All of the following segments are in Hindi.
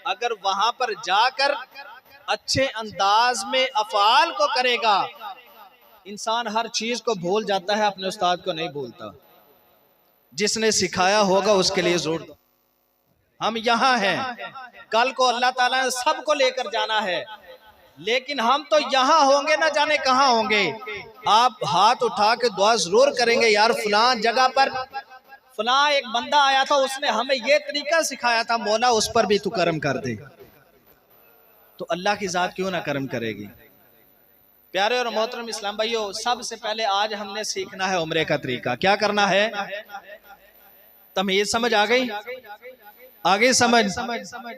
अगर वहां पर जाकर अच्छे अंदाज में अफआल को करेगा, इंसान हर चीज को भूल जाता है, अपने उस्ताद को नहीं भूलता। जिसने सिखाया होगा उसके लिए जोर दो। हम यहाँ हैं, कल को अल्लाह ताला ने सबको लेकर जाना है, लेकिन हम तो यहाँ होंगे ना जाने कहाँ होंगे। आप हाथ उठा के दुआ जरूर करेंगे, यार फलां जगह पर फलां एक बंदा आया था, उसने हमें ये तरीका सिखाया था, मौला उस पर भी तू करम कर दे। तो अल्लाह की जात क्यों ना करम करेगी। प्यारे और मोहतरम इस्लाम भाइयों, सबसे पहले आज हमने सीखना है उम्रे का तरीका। क्या करना है, तमीज समझ आ गई, आगे समझ।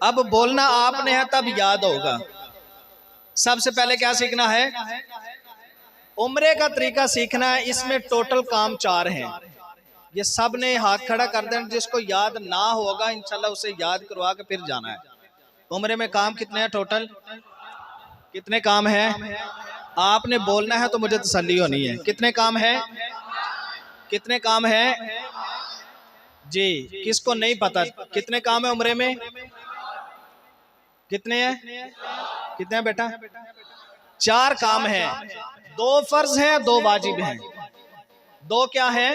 अब बोलना आपने है तब याद होगा। सबसे पहले क्या सीखना है, उम्रे का तरीका सीखना है। इसमें टोटल काम 4 हैं। ये सब ने हाथ खड़ा कर देना, जिसको याद ना होगा इंशाल्लाह उसे याद करवा के फिर जाना है। उम्रे में काम कितने हैं टोटल, कितने काम हैं आपने बोलना है तो मुझे तसल्ली होनी है। कितने काम हैं, कितने काम हैं जी, किसको नहीं पता कितने काम है उम्रे में, कितने हैं, कितने हैं बेटा, 4 काम हैं। 2 फर्ज हैं, 2 वाजिब हैं। 2 क्या हैं,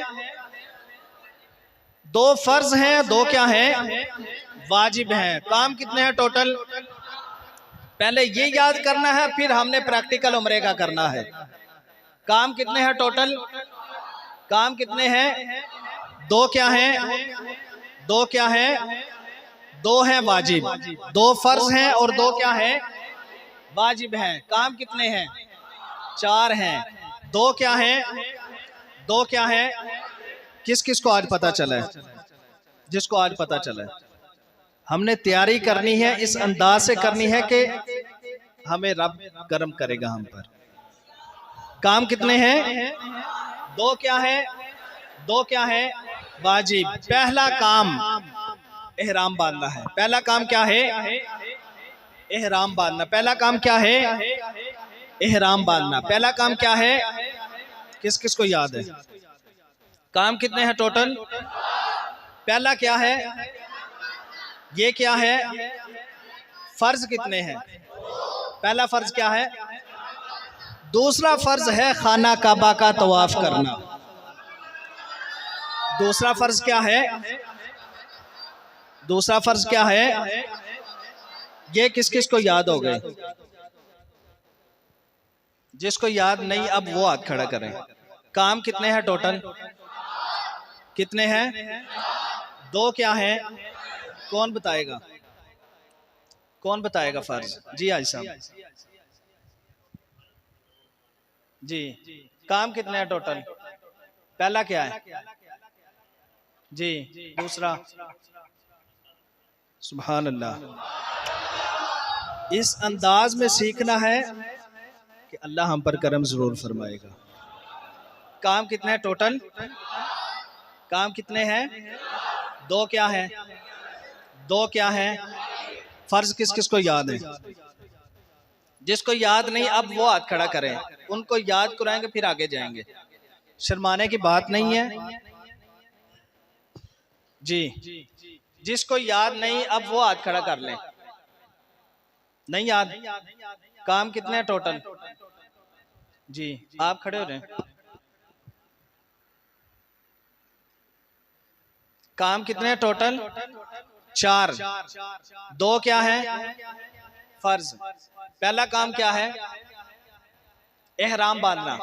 2 फर्ज हैं, 2 क्या हैं, वाजिब हैं। काम कितने हैं टोटल, पहले ये याद करना है, फिर हमने प्रैक्टिकल उम्रे का करना है। काम कितने हैं टोटल, काम कितने हैं, 2 क्या हैं, 2 क्या हैं, 2 हैं वाजिब। 2 फर्ज हैं और 2 क्या हैं, वाजिब हैं। काम कितने हैं, 4 हैं। 2 क्या हैं, 2 क्या हैं। किस किस को आज पता चला है, जिसको आज पता चला है। हमने तैयारी करनी है, इस अंदाज से करनी है कि हमें रब करम करेगा हम पर। काम कितने हैं, 2 क्या है, 2 क्या है, वाजिब। पहला काम एहराम बांधना है। पहला काम क्या है, एहराम बांधना। पहला काम क्या है, एहराम बांधना। पहला काम क्या है, किस किस को याद है। काम कितने हैं टोटल, पहला क्या है, ये क्या है, फर्ज कितने हैं, पहला फर्ज क्या है, दूसरा फर्ज है खाना काबा का तवाफ करना। दूसरा फर्ज क्या है, दूसरा फर्ज क्या है, ये किस किस को याद हो गए। जिसको याद नहीं अब वो हाथ खड़ा करें। काम कितने हैं टोटल, कितने हैं, 2 क्या हैं, कौन बताएगा, कौन बताएगा फर्ज, जी आज साहब जी। काम कितने हैं टोटल, पहला क्या है जी, दूसरा, सुभान अल्लाह। इस अंदाज में सीखना है कि अल्लाह हम पर करम जरूर फरमाएगा। काम कितने हैं टोटल, काम कितने हैं, 2 क्या है, 2 क्या है, फर्ज किस किस को याद है। जिसको याद नहीं अब वो हाथ खड़ा करें, उनको याद कराएंगे फिर आगे जाएंगे। शर्माने की बात नहीं है जी। जिसको याद नहीं अब वो हाथ खड़ा कर लें। नहीं याद, काम कितने हैं टोटल जी, आप खड़े हो रहे हैं। काम कितने हैं टोटल, 4। 2 क्या है, फर्ज। पहला काम क्या है, एहराम बांधना।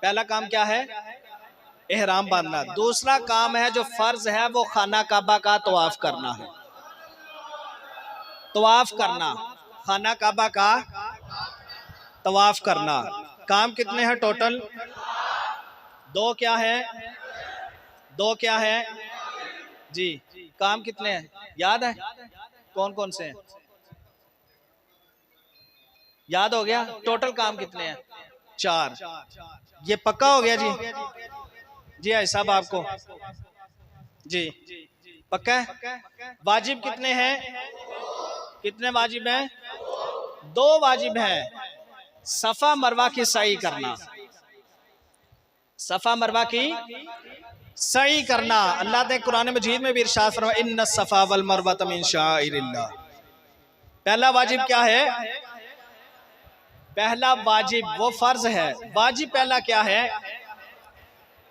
पहला काम क्या है, एहराम बांधना। दूसरा काम है जो फर्ज है वो खाना काबा का तवाफ करना है। तवाफ करना, खाना काबा का तवाफ करना। काम कितने हैं टोटल, 2 क्या है, 2 क्या है जी। काम कितने हैं याद है, कौन कौन से हैं, याद हो गया। टोटल काम कितने हैं, 4। ये पक्का हो गया जी, जी है साहब आपको जी पक्का है। वाजिब कितने हैं, कितने वाजिब हैं, 2 वाजिब हैं। सफा मरवा की सई करना, सफा मरवा की सही करना। अल्लाह ने कुरान मजीद में भी इरशाद फरमाया, इन्ना सफा वल मरवा मिन शाइरिल्लाह। पहला वाजिब क्या है? पहला वाजिब वो फर्ज है। वाजिब पहला क्या है?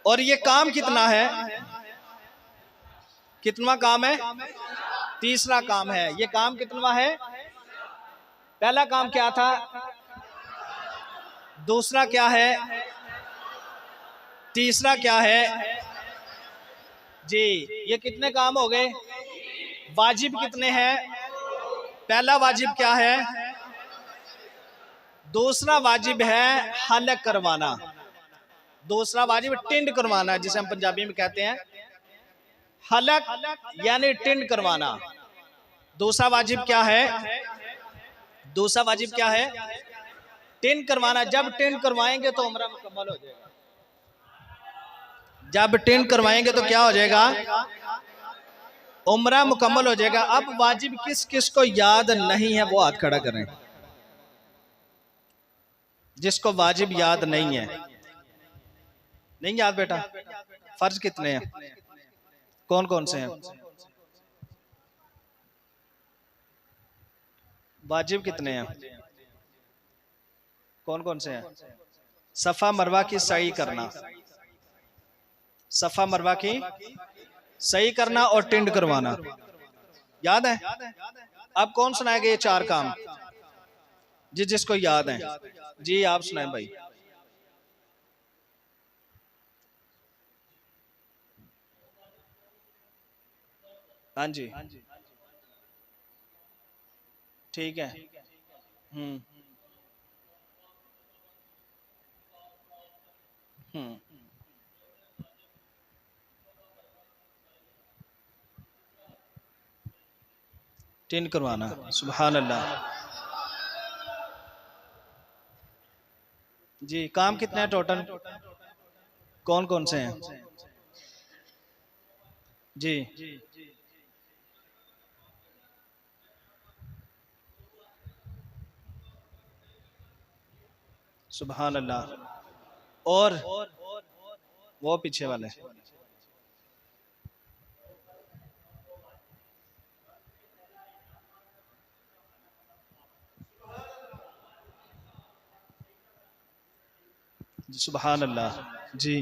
और ये काम कितना है? कितना काम है? तीसरा काम है। ये काम कितना है? पहला काम क्या था? दूसरा क्या है? तीसरा क्या है? जी, ये कितने काम हो गए? वाजिब कितने हैं? पहला वाजिब क्या है? दूसरा वाजिब है हलक करवाना। दूसरा वाजिब टिंड करवाना, जिसे हम पंजाबी में कहते हैं हलक, यानी टिंड करवाना। दूसरा वाजिब क्या है? दूसरा वाजिब क्या है? टिंड करवाना। जब टिंड करवाएंगे तो उम्रा मुकम्मल हो जाएगा। जब टिंड करवाएंगे तो क्या हो जाएगा? उम्रा मुकम्मल हो जाएगा। अब वाजिब किस किस को याद नहीं है वो हाथ खड़ा करें। जिसको वाजिब याद नहीं है। नहीं याद बेटा? फर्ज कितने हैं? कौन कौन से हैं? वाजिब कितने हैं? कौन कौन से हैं? सफा मरवा की सही करना, सफा मरवा की सही करना और टिंड करवाना। याद है? अब कौन सुनाएगा ये चार काम? जी, जिसको याद है। जी आप सुनाए भाई। हाँ जी, ठीक है। हम्म हम्म टिंड करवाना। सुभान अल्लाह। जी, काम कितने हैं टोटल? कौन कौन से हैं? जी, सुभान अल्लाह। और वो पीछे वाले? सुभान अल्लाह। जी,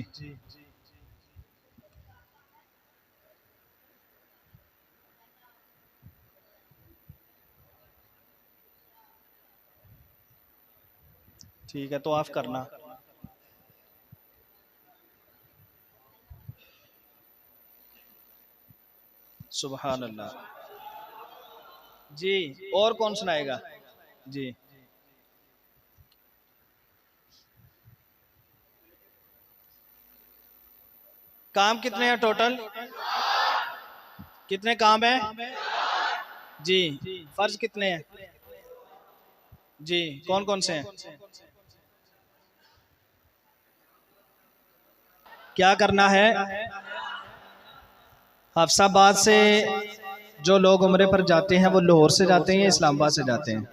ठीक है, तो आप करना। सुभान अल्लाह। जी, और कौन सुनाएगा? जी, काम कितने हैं टोटल? कितने काम हैं? जी, फर्ज कितने हैं? जी, कौन कौन से हैं? क्या करना है? हफ्साबाद से जो लोग उम्रे पर जाते हैं वो लाहौर से जाते हैं या इस्लामाबाद से जाते हैं?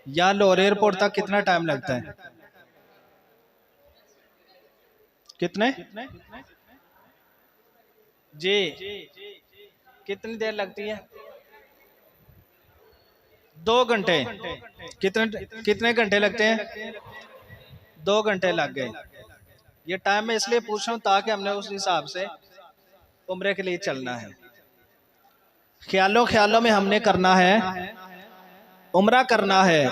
या लाहौर एयरपोर्ट तक कितना टाइम लगता है? कितने? जी, कितनी देर लगती है? 2 घंटे। कितने कितने घंटे लगते हैं? 2 घंटे लग गए। ये टाइम मैं इसलिए पूछ रहा हूँ ताकि हमने उस हिसाब से उम्रे के लिए चलना है। ख्यालों ख्यालों में हमने करना है, उम्रा करना है।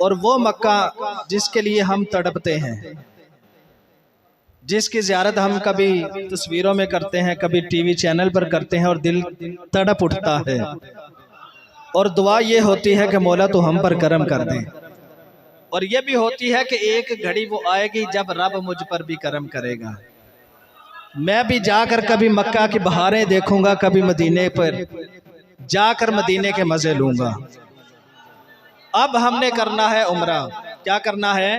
और वो मक्का जिसके लिए हम तड़पते हैं, जिसकी ज़ियारत हम कभी तस्वीरों में करते हैं, कभी टीवी चैनल पर करते हैं और दिल तड़प उठता है। और दुआ ये होती है कि मौला तो हम पर करम कर दे। और ये भी होती है कि एक घड़ी वो आएगी जब रब मुझ पर भी करम करेगा। मैं भी जाकर कभी मक्का की बहारें देखूंगा, कभी मदीने पर जाकर मदीने के मजे लूंगा। अब हमने करना है उम्रा। क्या करना है?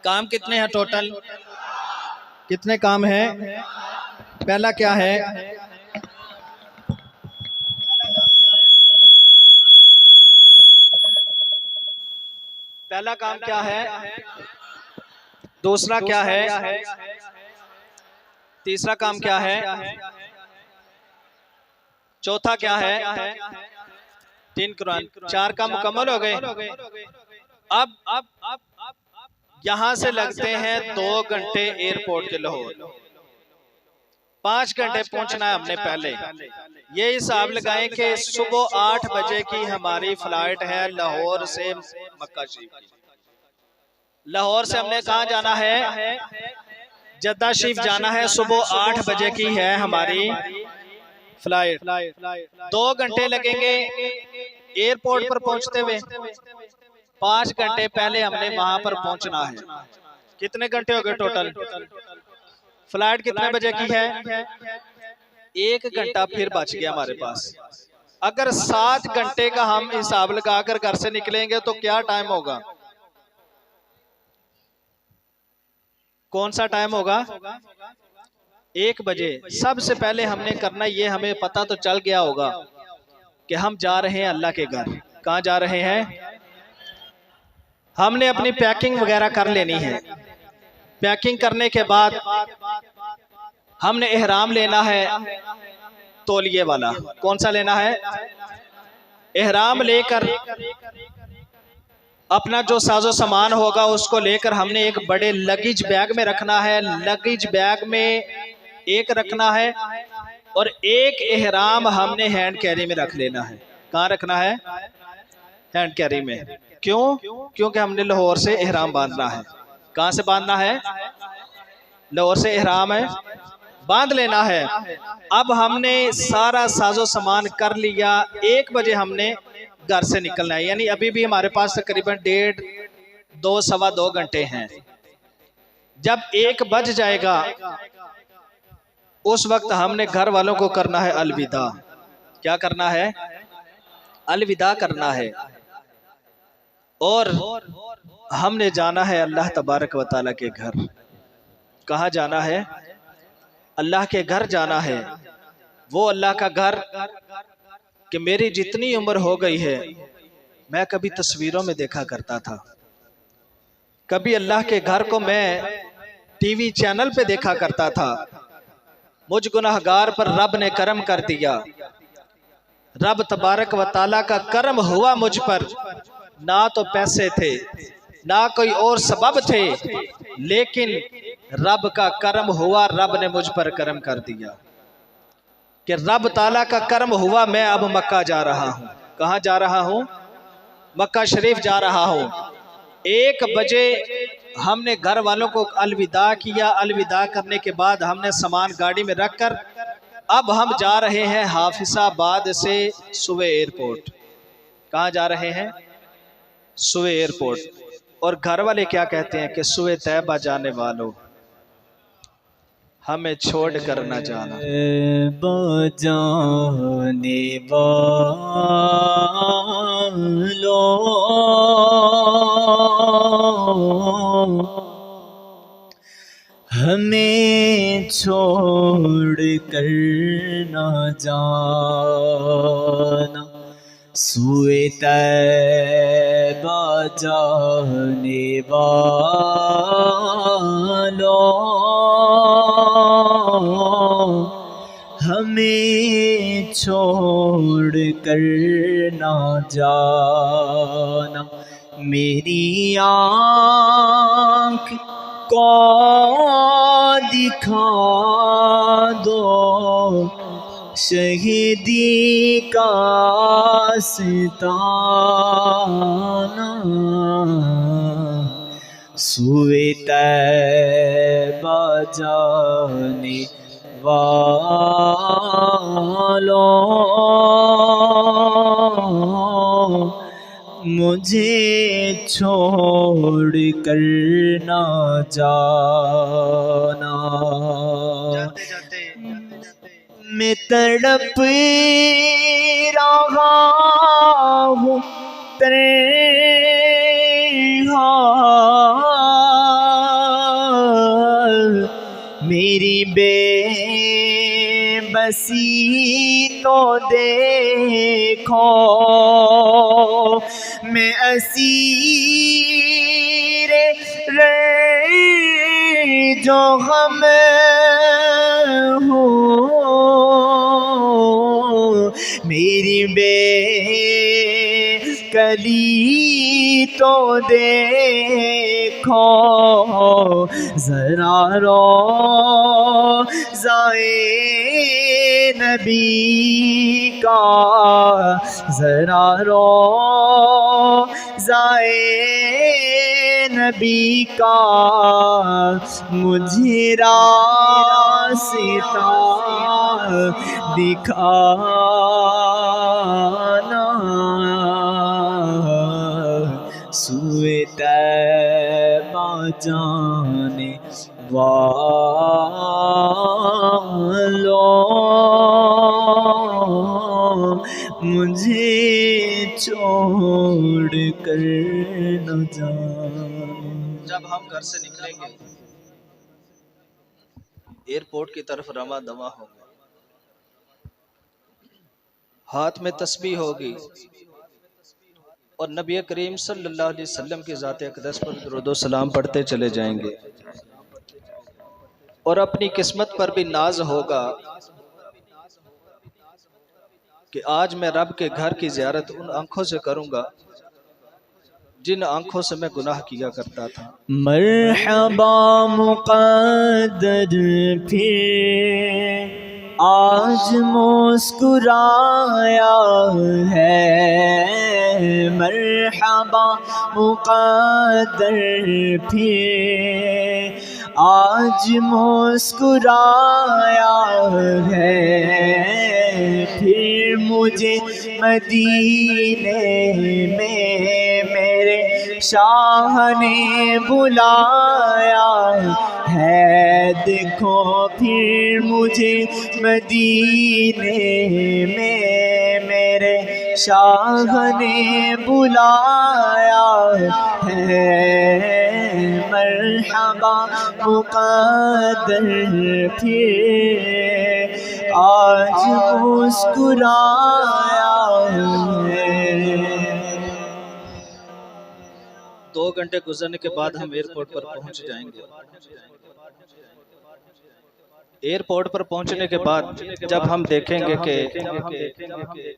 काम कितने हैं टोटल? कितने काम हैं? पहला क्या है? पहला काम क्या है? दूसरा क्या है? तीसरा काम क्या है? चौथा क्या है? 3 कुरान, 4 काम मुकम्मल हो गए। अब यहाँ से लगते हैं 2 घंटे एयरपोर्ट के लाहौर, 5 घंटे पहुंचना है हमने पहले। ये हिसाब लगाएं कि सुबह 8 बजे की हमारी फ्लाइट है लाहौर से मक्का शरीफ की। लाहौर से हमने कहाँ जाना है? जद्दा शरीफ जाना है। सुबह 8 बजे की है हमारी फ्लाइट। 2 घंटे लगेंगे एयरपोर्ट पर पहुंचते हुए। 5 घंटे पहले हमने वहां पर पहुंचना है। कितने घंटे हो गए टोटल? फ्लाइट कितने बजे की है? 1 घंटा फिर बच गया हमारे पास। अगर 7 घंटे का हम हिसाब लगाकर घर से निकलेंगे तो क्या टाइम होगा? कौन सा टाइम होगा? 1 बजे। सबसे पहले हमने करना ये, हमें पता तो चल गया होगा कि हम जा रहे हैं अल्लाह के घर। कहाँ जा रहे हैं? हमने अपनी पैकिंग वगैरह कर लेनी है। पैकिंग करने के बाद हमने एहराम लेना है तौलिए वाला। कौन सा लेना है? एहराम लेकर अपना जो साजो सामान होगा उसको लेकर हमने एक बड़े लगेज बैग में रखना है। लगेज बैग में एक रखना है और एक एहराम हमने हैंड कैरी में रख लेना है। कहाँ रखना है? हैंड कैरी में। क्यों? क्योंकि हमने लाहौर से एहराम बांधना है। कहाँ से बांधना है? लाहौर से एहराम है, बांध लेना है। अब हमने सारा साजो सामान कर लिया। 1 बजे हमने घर से निकलना है, यानी अभी भी हमारे पास तकरीबन 1.5, 2, सवा 2 घंटे हैं। जब 1 बज जाएगा उस वक्त हमने घर वालों को करना है अलविदा। क्या करना है? अलविदा करना है। और हमने जाना है अल्लाह तबारक व तआला के घर। कहाँ जाना है? अल्लाह के घर जाना है। वो अल्लाह का घर कि मेरी जितनी उम्र हो गई है मैं कभी तस्वीरों में देखा करता था, कभी अल्लाह के घर को मैं टीवी चैनल पे देखा करता था। मुझ गुनाहगार पर रब ने करम कर दिया। रब तबारक व तआला का करम हुआ मुझ पर। ना तो पैसे थे, ना कोई और सबब थे, लेकिन रब का करम हुआ। रब ने मुझ पर करम कर दिया कि रब ताला का करम हुआ। मैं अब मक्का जा रहा हूँ। कहाँ जा रहा हूँ? मक्का शरीफ जा रहा हूँ। 1 बजे हमने घर वालों को अलविदा किया। अलविदा करने के बाद हमने सामान गाड़ी में रखकर अब हम जा रहे हैं हाफिजाबाद से सुवे एयरपोर्ट। कहाँ जा रहे हैं? सुवे एयरपोर्ट। और घर वाले क्या कहते हैं कि सुवे तैयबा जाने वालों, हमें छोड़ कर न जाना। जाने वालों, हमें छोड़ कर न जाना। सुए तैबा जाने वालों, हमें छोड़ कर ना जाना। मेरी आँख को दिखा दो शहीदी का आस्ताना। सुए तैबा जाने वालों, मुझे छोड़ कर ना जाना। मैं तड़प रहा हूँ तन्हा, मेरी बेबसी तो देखो। मैं असीर जो हम हूँ, मेरी कली तो देखो जरा रोज़ाए नबी का, जरा रोज़ाए नबी का मुझे रास्ता दिखाना, सुए तैबा जाने वालों मुझे छोड़ कर न जाना। जब हम घर से निकलेंगे एयरपोर्ट की तरफ रवा दवा होंगे, हाथ में तस्बीह होगी और नबी करीम सल्लल्लाहु अलैहि वसल्लम की ज़ात अक़दस पर दुरूद व सलाम पढ़ते चले जाएंगे और अपनी किस्मत पर भी नाज होगा कि आज मैं रब के घर की ज़ियारत उन आँखों से करूँगा जिन आँखों से मैं गुनाह किया करता था। मरहबा मुक़द्दर फिर आज मुस्कुराया है, मरहबा मुक़द्दर फिर आज मुस्कुराया है, फिर मुझे मदीने में मेरे शाह ने बुलाया है, देखो फिर मुझे मदीने में मेरे शाह ने बुलाया है, मरहबा मुक़द्दर फिर आज मुस्कुराया है। 2 घंटे गुजरने के बाद हम एयरपोर्ट पर पहुंच जाएंगे। एयरपोर्ट पर पहुंचने के बाद जब हम देखेंगे कि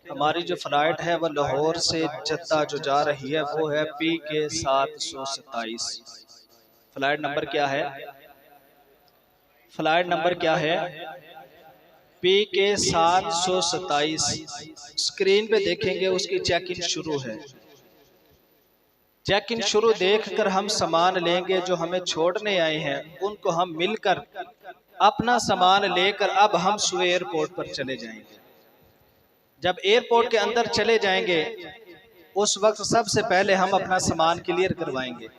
हमारी जो फ्लाइट है वह लाहौर से जद्दा जो जा रही है वो है PK 727। फ्लाइट नंबर क्या है? फ्लाइट नंबर क्या है? PK 727। स्क्रीन पे देखेंगे उसकी चेक इन शुरू है। चेक इन शुरू देखकर हम सामान लेंगे, जो हमें छोड़ने आए हैं उनको हम मिलकर अपना सामान लेकर अब हम सुबह एयरपोर्ट पर चले जाएंगे। जब एयरपोर्ट के अंदर चले जाएंगे उस वक्त सबसे पहले हम अपना सामान क्लियर करवाएंगे।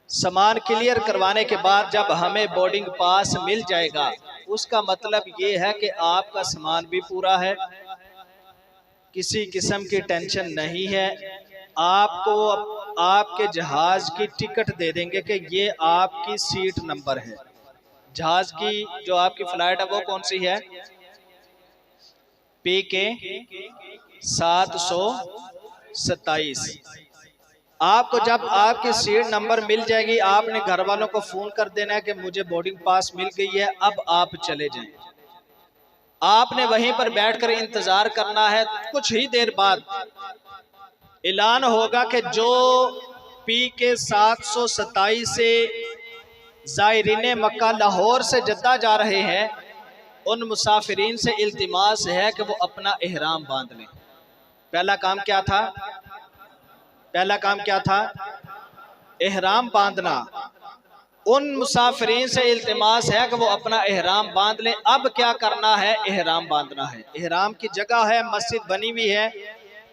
सामान क्लियर करवाने के बाद जब हमें बोर्डिंग पास मिल जाएगा उसका मतलब ये है कि आपका सामान भी पूरा है, किसी किस्म की टेंशन नहीं है। आपको आपके जहाज की टिकट दे देंगे कि ये आपकी सीट नंबर है। जहाज की जो आपकी फ्लाइट है वो कौन सी है? PK 727। आपको जब आपकी सीट नंबर मिल जाएगी आपने घर वालों को फोन कर देना है कि मुझे बोर्डिंग पास मिल गई है, अब आप चले जाएं। आपने वहीं पर बैठकर इंतजार करना है। कुछ ही देर बाद ऐलान होगा कि जो PK 727 से ज़ायरीन मक्का लाहौर से जद्दा जा रहे हैं उन मुसाफिरीन से इल्तिमास है कि वो अपना एहराम बांध लें। पहला काम क्या था? पहला काम क्या था? एहराम बांधना। उन मुसाफिरीन से इल्तिमास है कि वो अपना एहराम बांध लें। अब क्या करना है? एहराम बांधना है। एहराम की जगह है, मस्जिद बनी हुई है।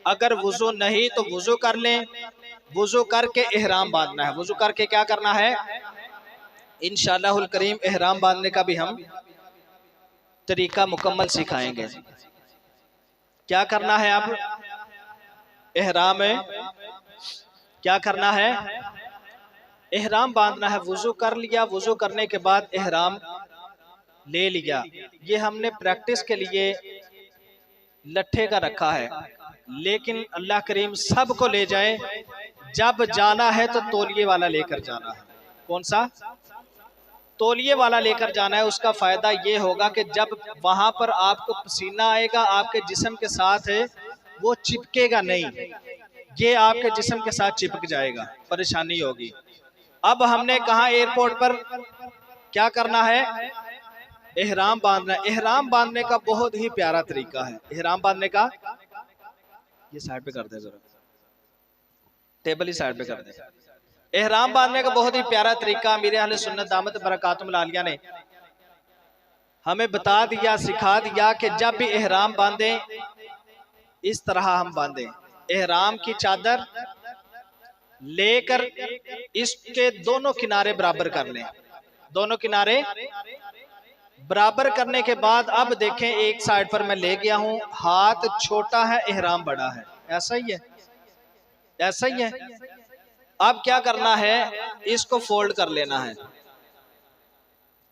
अगर वुजू नहीं तो वुजू कर लें, वुजू करके एहराम बांधना है। वुजू करके क्या करना है? इंशाअल्लाहुल करीम एहराम बांधने का भी हम तरीका मुकम्मल सिखाएंगे। क्या करना है? अब एहराम में क्या करना है? एहराम बांधना है। वुजू कर लिया, वुजू करने के बाद एहराम ले लिया। ये हमने प्रैक्टिस के लिए लट्ठे का रखा है, लेकिन अल्लाह करीम सबको ले जाए। जब जाना है तो तौलिए वाला लेकर जाना है। कौन सा? तौलिए वाला लेकर जाना है। उसका फायदा ये होगा कि जब वहां पर आपको पसीना आएगा आपके जिस्म के साथ वो चिपकेगा नहीं, ये आपके जिस्म के साथ चिपक जाएगा, परेशानी होगी। अब हमने कहा एयरपोर्ट पर क्या करना है, एहराम बांधना। एहराम बांधने का बहुत ही प्यारा तरीका है। एहराम बांधने का, ये साइड पे कर दे जरा, टेबल ही साइड पे कर दे। एहराम बांधने का बहुत ही प्यारा तरीका अमीर अहले सुन्नत दामत बरकातुहुल आलिया ने हमें बता दिया, सिखा दिया कि जब भी एहराम बांधे इस तरह हम बांधे। एहराम की चादर लेकर इसके दोनों किनारे बराबर कर लें। दोनों किनारे बराबर करने के बाद अब देखें, एक साइड पर मैं ले गया हूं, हाथ छोटा है, एहराम बड़ा है, ऐसा ही है, ऐसा ही है। अब क्या करना है, इसको फोल्ड कर लेना है।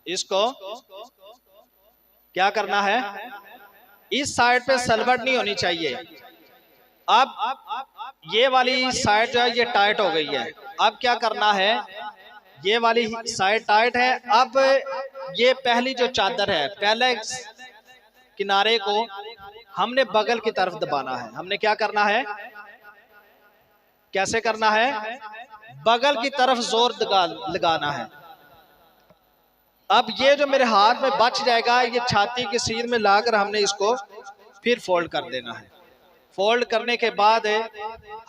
इसको क्या करना है, इस साइड पे सलवट नहीं होनी चाहिए। अब ये वाली साइड जो है ये टाइट हो गई है। अब क्या करना है, ये वाली साइड टाइट है। अब ये पहली जो चादर है, पहले किनारे को हमने बगल की तरफ दबाना है। हमने क्या करना है, कैसे करना है, बगल की तरफ जोर लगाना है। अब ये जो मेरे हाथ में बच जाएगा, ये छाती की सीध में लाकर हमने इसको फिर फोल्ड कर देना है। फोल्ड करने के बाद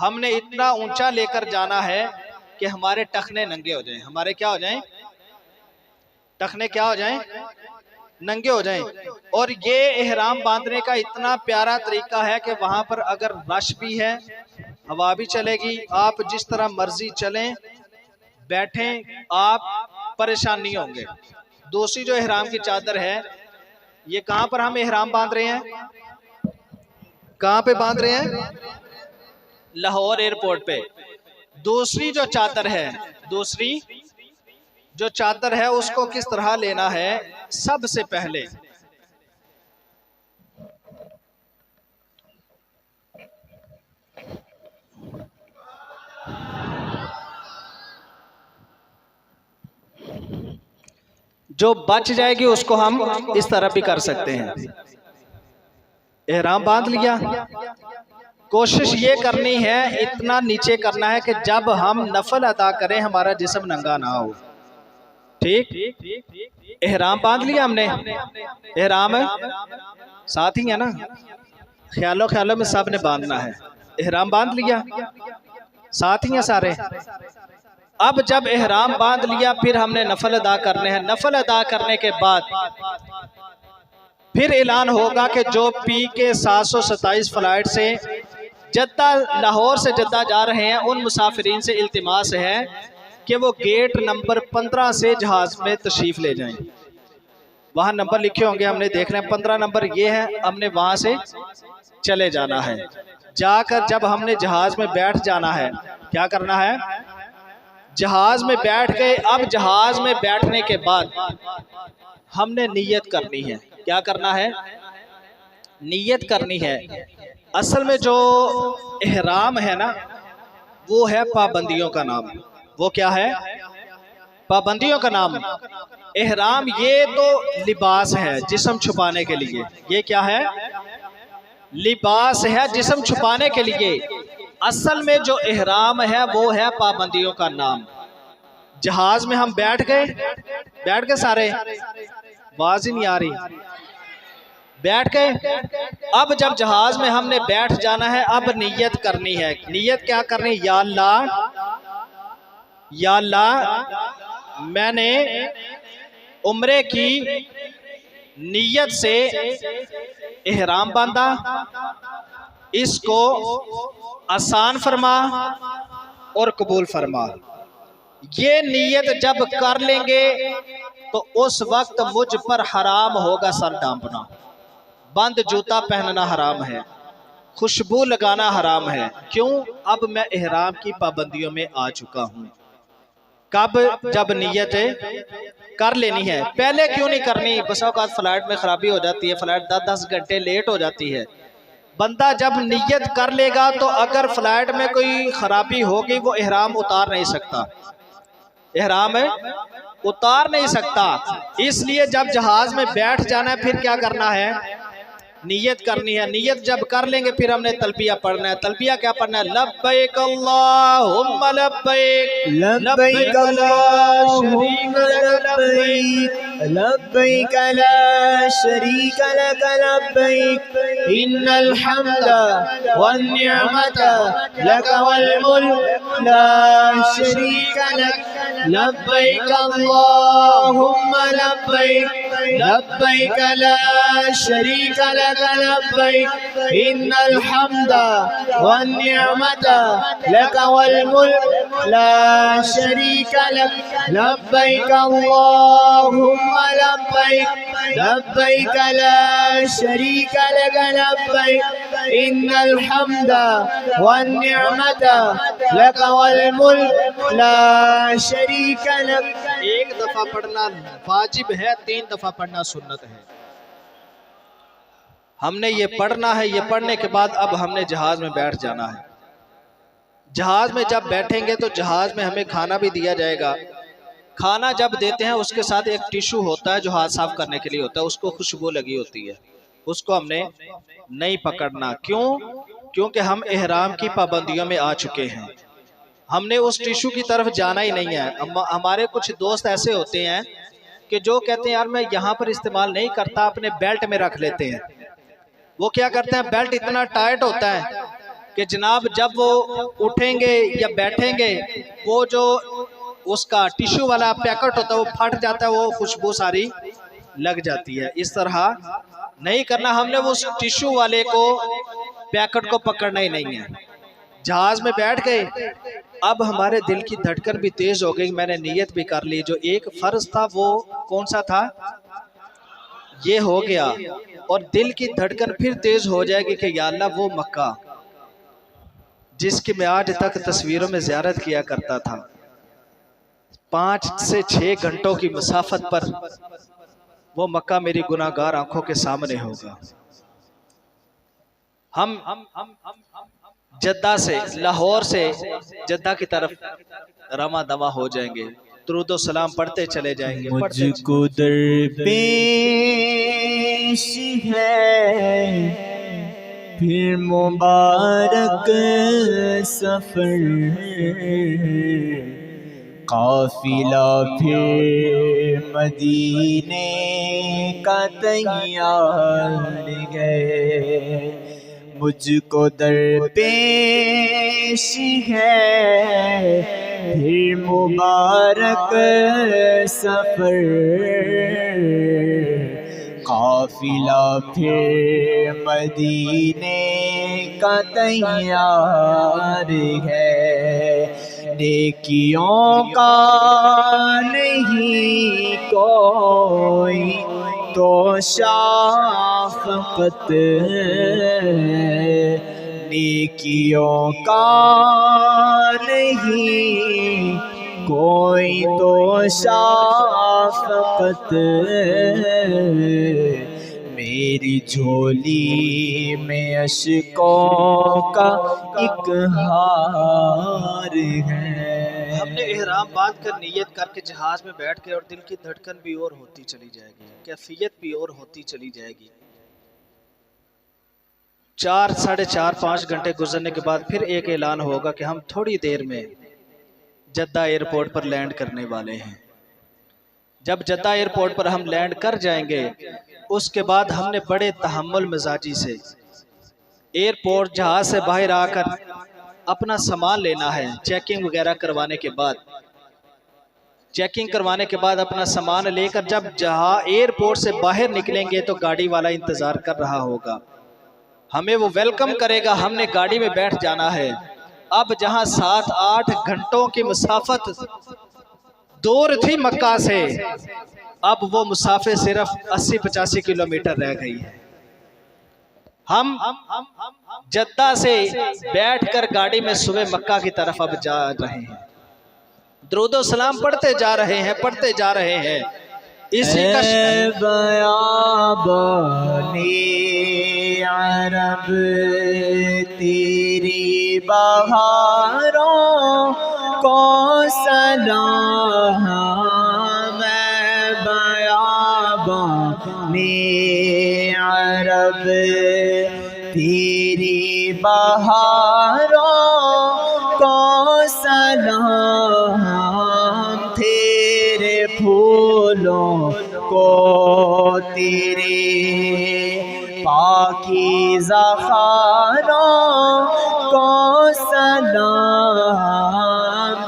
हमने इतना ऊंचा लेकर जाना है कि हमारे टखने नंगे हो जाएं। हमारे क्या हो जाएं, टखने क्या हो जाएं, नंगे हो जाएं। और ये एहराम बांधने का इतना प्यारा तरीका है कि वहां पर अगर रश भी है, हवा भी चलेगी, आप जिस तरह मर्जी चलें बैठें, आप परेशान नहीं होंगे। दूसरी जो एहराम की चादर है, ये कहां पर हम एहराम बांध रहे हैं, कहां पे बांध रहे हैं, लाहौर एयरपोर्ट पे। दूसरी जो चादर है, दूसरी जो चादर है उसको किस तरह लेना है, सबसे पहले जो बच जाएगी उसको हम इस तरह भी कर सकते हैं। एहराम बांध लिया, कोशिश ये करनी है, इतना नीचे करना है कि जब हम नफल अदा करें हमारा जिस्म नंगा ना हो। ठीक, एहराम बांध लिया हमने, एहराम साथ ही है ना, ख्यालों ख्यालों में सब ने बांधना है। एहराम बांध लिया, साथ ही है सारे। अब जब एहराम बांध लिया फिर हमने नफल अदा करने हैं। नफल अदा करने के बाद फिर ऐलान होगा कि जो PK 727 फ्लाइट से जद्दा, लाहौर से जद्दा जा रहे हैं, उन मुसाफिरीन से इल्तिमास है कि वो गेट नंबर 15 से जहाज में तशरीफ ले जाएं। वहाँ नंबर लिखे होंगे, हमने देखना है 15 नंबर ये है, हमने वहाँ से चले जाना है। जाकर जब हमने जहाज में बैठ जाना है, क्या करना है, जहाज में बैठ गए। अब जहाज में बैठने के बाद हमने नीयत करनी है। क्या करना है, नीयत करनी है। असल में जो एहराम है ना, वो है पाबंदियों का नाम। वो क्या है, पाबंदियों का नाम। एहराम ये तो लिबास है जिस्म छुपाने के लिए। ये क्या है, लिबास है जिस्म छुपाने के लिए। असल में जो एहराम है वो है पाबंदियों का नाम। जहाज में हम बैठ गए सारे, आवाज ही नहीं आ रही, बैठ गए। अब जब जहाज में हमने बैठ जाना है, अब नियत करनी है। नियत क्या करनी, या अल्लाह, या अल्लाह मैंने उम्रे की नियत से एहराम बांधा, इसको आसान फरमा और कबूल फरमा। ये नियत जब कर लेंगे तो उस वक्त मुझ पर हराम होगा सर ढांपना, बंद जूता पहनना हराम है, खुशबू लगाना हराम है। क्यों, अब मैं एहराम की पाबंदियों में आ चुका हूँ। कब, जब नियत कर लेनी है। पहले क्यों नहीं करनी, बस औकात फ्लाइट में खराबी हो जाती है, फ्लाइट 10-10 घंटे लेट हो जाती है। बंदा जब नियत कर लेगा तो अगर फ्लाइट में कोई खराबी होगी वो एहराम उतार नहीं सकता, एहराम उतार नहीं सकता। इसलिए जब जहाज में बैठ जाना है फिर क्या करना है, नियत करनी है। नियत जब कर लेंगे फिर हमने तलबिया पढ़ना है। तलबिया क्या पढ़ना है? लब्बैक अल्लाहुम्मा लब्बैक, लब्बैक अल्लाहुम्मा लब्बैक, लब्बैक ला शरीक लक लब्बैक, इन्नल हम्दा वन निअमता लक वल मुल्क ला शरीक लक, लब्बैक अल्लाहुम्मा लब्बैक, लब्बैक ला शरीक लक लब्बैक, इन्नल हम्दा वन निअमता लक वल मुल्क ला शरीक लक, लब्बैक अल्लाहुम्मा लब्बैक, लब्बैक ला शरीक लक लब्बैक, इन्नल हम्दा वन निअमता लक वल मुल्क ला शरीक लक। एक दफा पढ़ना वाजिब है, 3 दफा पढ़ना सुन्नत है। हमने ये पढ़ना है। ये पढ़ने के बाद अब हमने जहाज में बैठ जाना है। जहाज में जब बैठेंगे तो जहाज में हमें खाना भी दिया जाएगा। खाना जब देते हैं उसके साथ एक टिश्यू होता है जो हाथ साफ करने के लिए होता है, उसको खुशबू लगी होती है, उसको हमने नहीं पकड़ना। क्यों? क्योंकि हम एहराम की पाबंदियों में आ चुके हैं। हमने उस टिश्यू की तरफ जाना ही नहीं है। हमारे कुछ दोस्त ऐसे होते हैं कि जो कहते हैं यार मैं यहाँ पर इस्तेमाल नहीं करता, अपने बेल्ट में रख लेते हैं। वो क्या करते हैं, बेल्ट इतना टाइट होता है कि जनाब जब वो उठेंगे या बैठेंगे वो जो उसका टिश्यू वाला पैकेट होता है वो फट जाता है, वो खुशबू सारी लग जाती है। इस तरह नहीं करना। हमने वो उस टिश्यू वाले को पैकेट को पकड़ना ही नहीं है। जहाज में बैठ गए, अब हमारे दिल की धड़कन भी तेज हो गई। मैंने नियत भी कर ली। जो एक फर्ज था वो कौन सा था, ये हो गया। और दिल की धड़कन फिर तेज हो जाएगी कि या अल्लाह वो मक्का जिसकी मैं आज तक तस्वीरों में ज़ियारत किया करता था, 5 से 6 घंटों की मुसाफत पर वो मक्का मेरी गुनाहगार आंखों के सामने होगा। हम जद्दा से, लाहौर से जद्दा की तरफ रमा दमा हो जाएंगे, दुरूद सलाम पढ़ते चले जाएंगे। मुझको दरपेश है फिर मुबारक सफर, काफिला फिर मदीने का तैयार है। मुझको दरपेश है फिर मुबारक सफर, काफिला फिर मदीने का तैयार है। नेकियों का नहीं कोई तो शाफ़क़त, नेकियों का नहीं कोई तो शाफ़क़त, मेरी झोली में अश्कों का एक हार है। हमने एहराम बांध कर नियत करके जहाज में बैठ के, और दिल की धड़कन भी और होती चली जाएगी, कैफियत भी और होती चली जाएगी। 4, साढ़े 4, 5 घंटे गुजरने के बाद फिर एक ऐलान होगा कि हम थोड़ी देर में जद्दा एयरपोर्ट पर लैंड करने वाले हैं। जब जद्दा एयरपोर्ट पर हम लैंड कर जाएंगे, उसके बाद हमने बड़े तहम्मुल मिजाजी से एयरपोर्ट जहाज से बाहर आकर अपना सामान लेना है। चेकिंग वगैरह करवाने के बाद, चेकिंग करवाने के बाद अपना सामान लेकर जब जहां एयरपोर्ट से बाहर निकलेंगे तो गाड़ी वाला इंतज़ार कर रहा होगा, हमें वो वेलकम करेगा। हमने गाड़ी में बैठ जाना है। अब जहां 7-8 घंटों की मुसाफत दूर थी मक्का से, अब वो मुसाफिर सिर्फ 80-85 किलोमीटर रह गई है। हम जद्दा से बैठकर गाड़ी में सुबह मक्का की तरफ अब जा रहे हैं। दुरूद सलाम पढ़ते जा रहे हैं, पढ़ते जा रहे हैं। इसी का अरब तेरी बहारों को सलाम, मैं बयाबाने अरब रब तेरी बहारों को सलाम, तेरे फूलों को तेरे पाकीज़ा खानों को सलाम,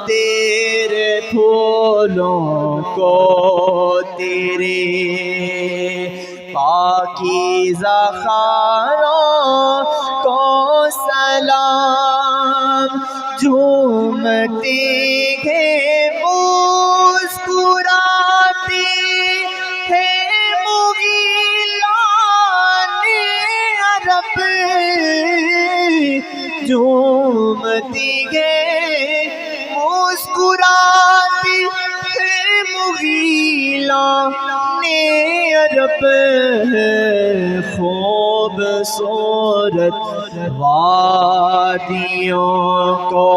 तेरे फूलों को तेरे पाकीज़ा खानों को सलाम। झूमती है मुस्कुराती है मुग़ीलाने अरब, झूमती है मुस्कुराती है मुग़ीलाने अरब। खूबसूरत वादियों को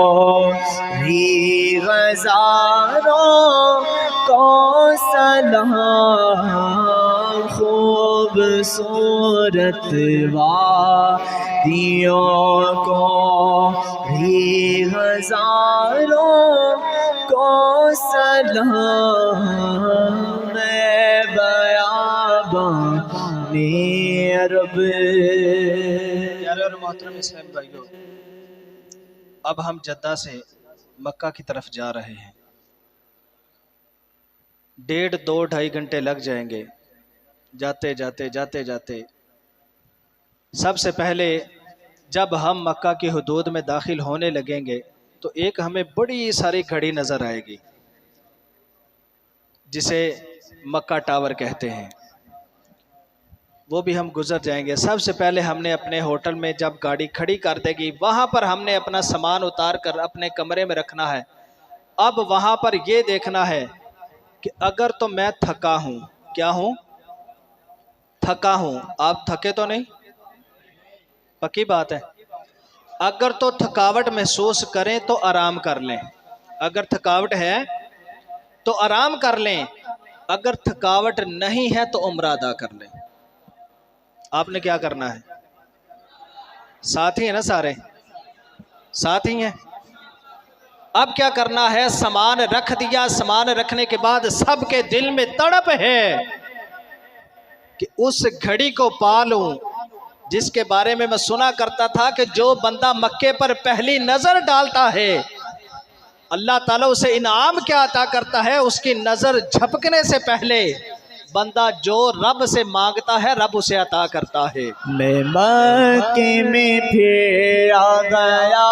गज़ारों को सलाम, खूबसूरत वादियों को गज़ारों को सलाम। मैं बयाबाने अरब। प्यारे और मोहतरम इस्लाम भाइयों, अब हम जद्दा से मक्का की तरफ जा रहे हैं। 1.5, 2, 2.5 घंटे लग जाएंगे जाते जाते जाते जाते। सबसे पहले जब हम मक्का की हुदूद में दाखिल होने लगेंगे तो एक हमें बड़ी सारी घड़ी नज़र आएगी जिसे मक्का टावर कहते हैं, वो भी हम गुजर जाएंगे। सबसे पहले हमने अपने होटल में जब गाड़ी खड़ी कर देगी वहाँ पर हमने अपना सामान उतार कर अपने कमरे में रखना है। अब वहाँ पर ये देखना है कि अगर तो मैं थका हूँ, क्या हूँ, थका हूँ, आप थके तो नहीं, पक्की बात है। अगर तो थकावट महसूस करें तो आराम कर लें, अगर थकावट है तो आराम कर लें, अगर थकावट नहीं है तो उम्रा अदा कर लें। आपने क्या करना है, साथ ही है ना, सारे साथ ही हैं। अब क्या करना है, सामान रख दिया, सामान रखने के बाद सबके दिल में तड़प है कि उस घड़ी को पा लूं जिसके बारे में मैं सुना करता था कि जो बंदा मक्के पर पहली नजर डालता है अल्लाह ताला उसे इनाम क्या अता करता है, उसकी नजर झपकने से पहले बंदा जो रब से मांगता है रब उसे अता करता है। मैं मक्के में फिर आ गया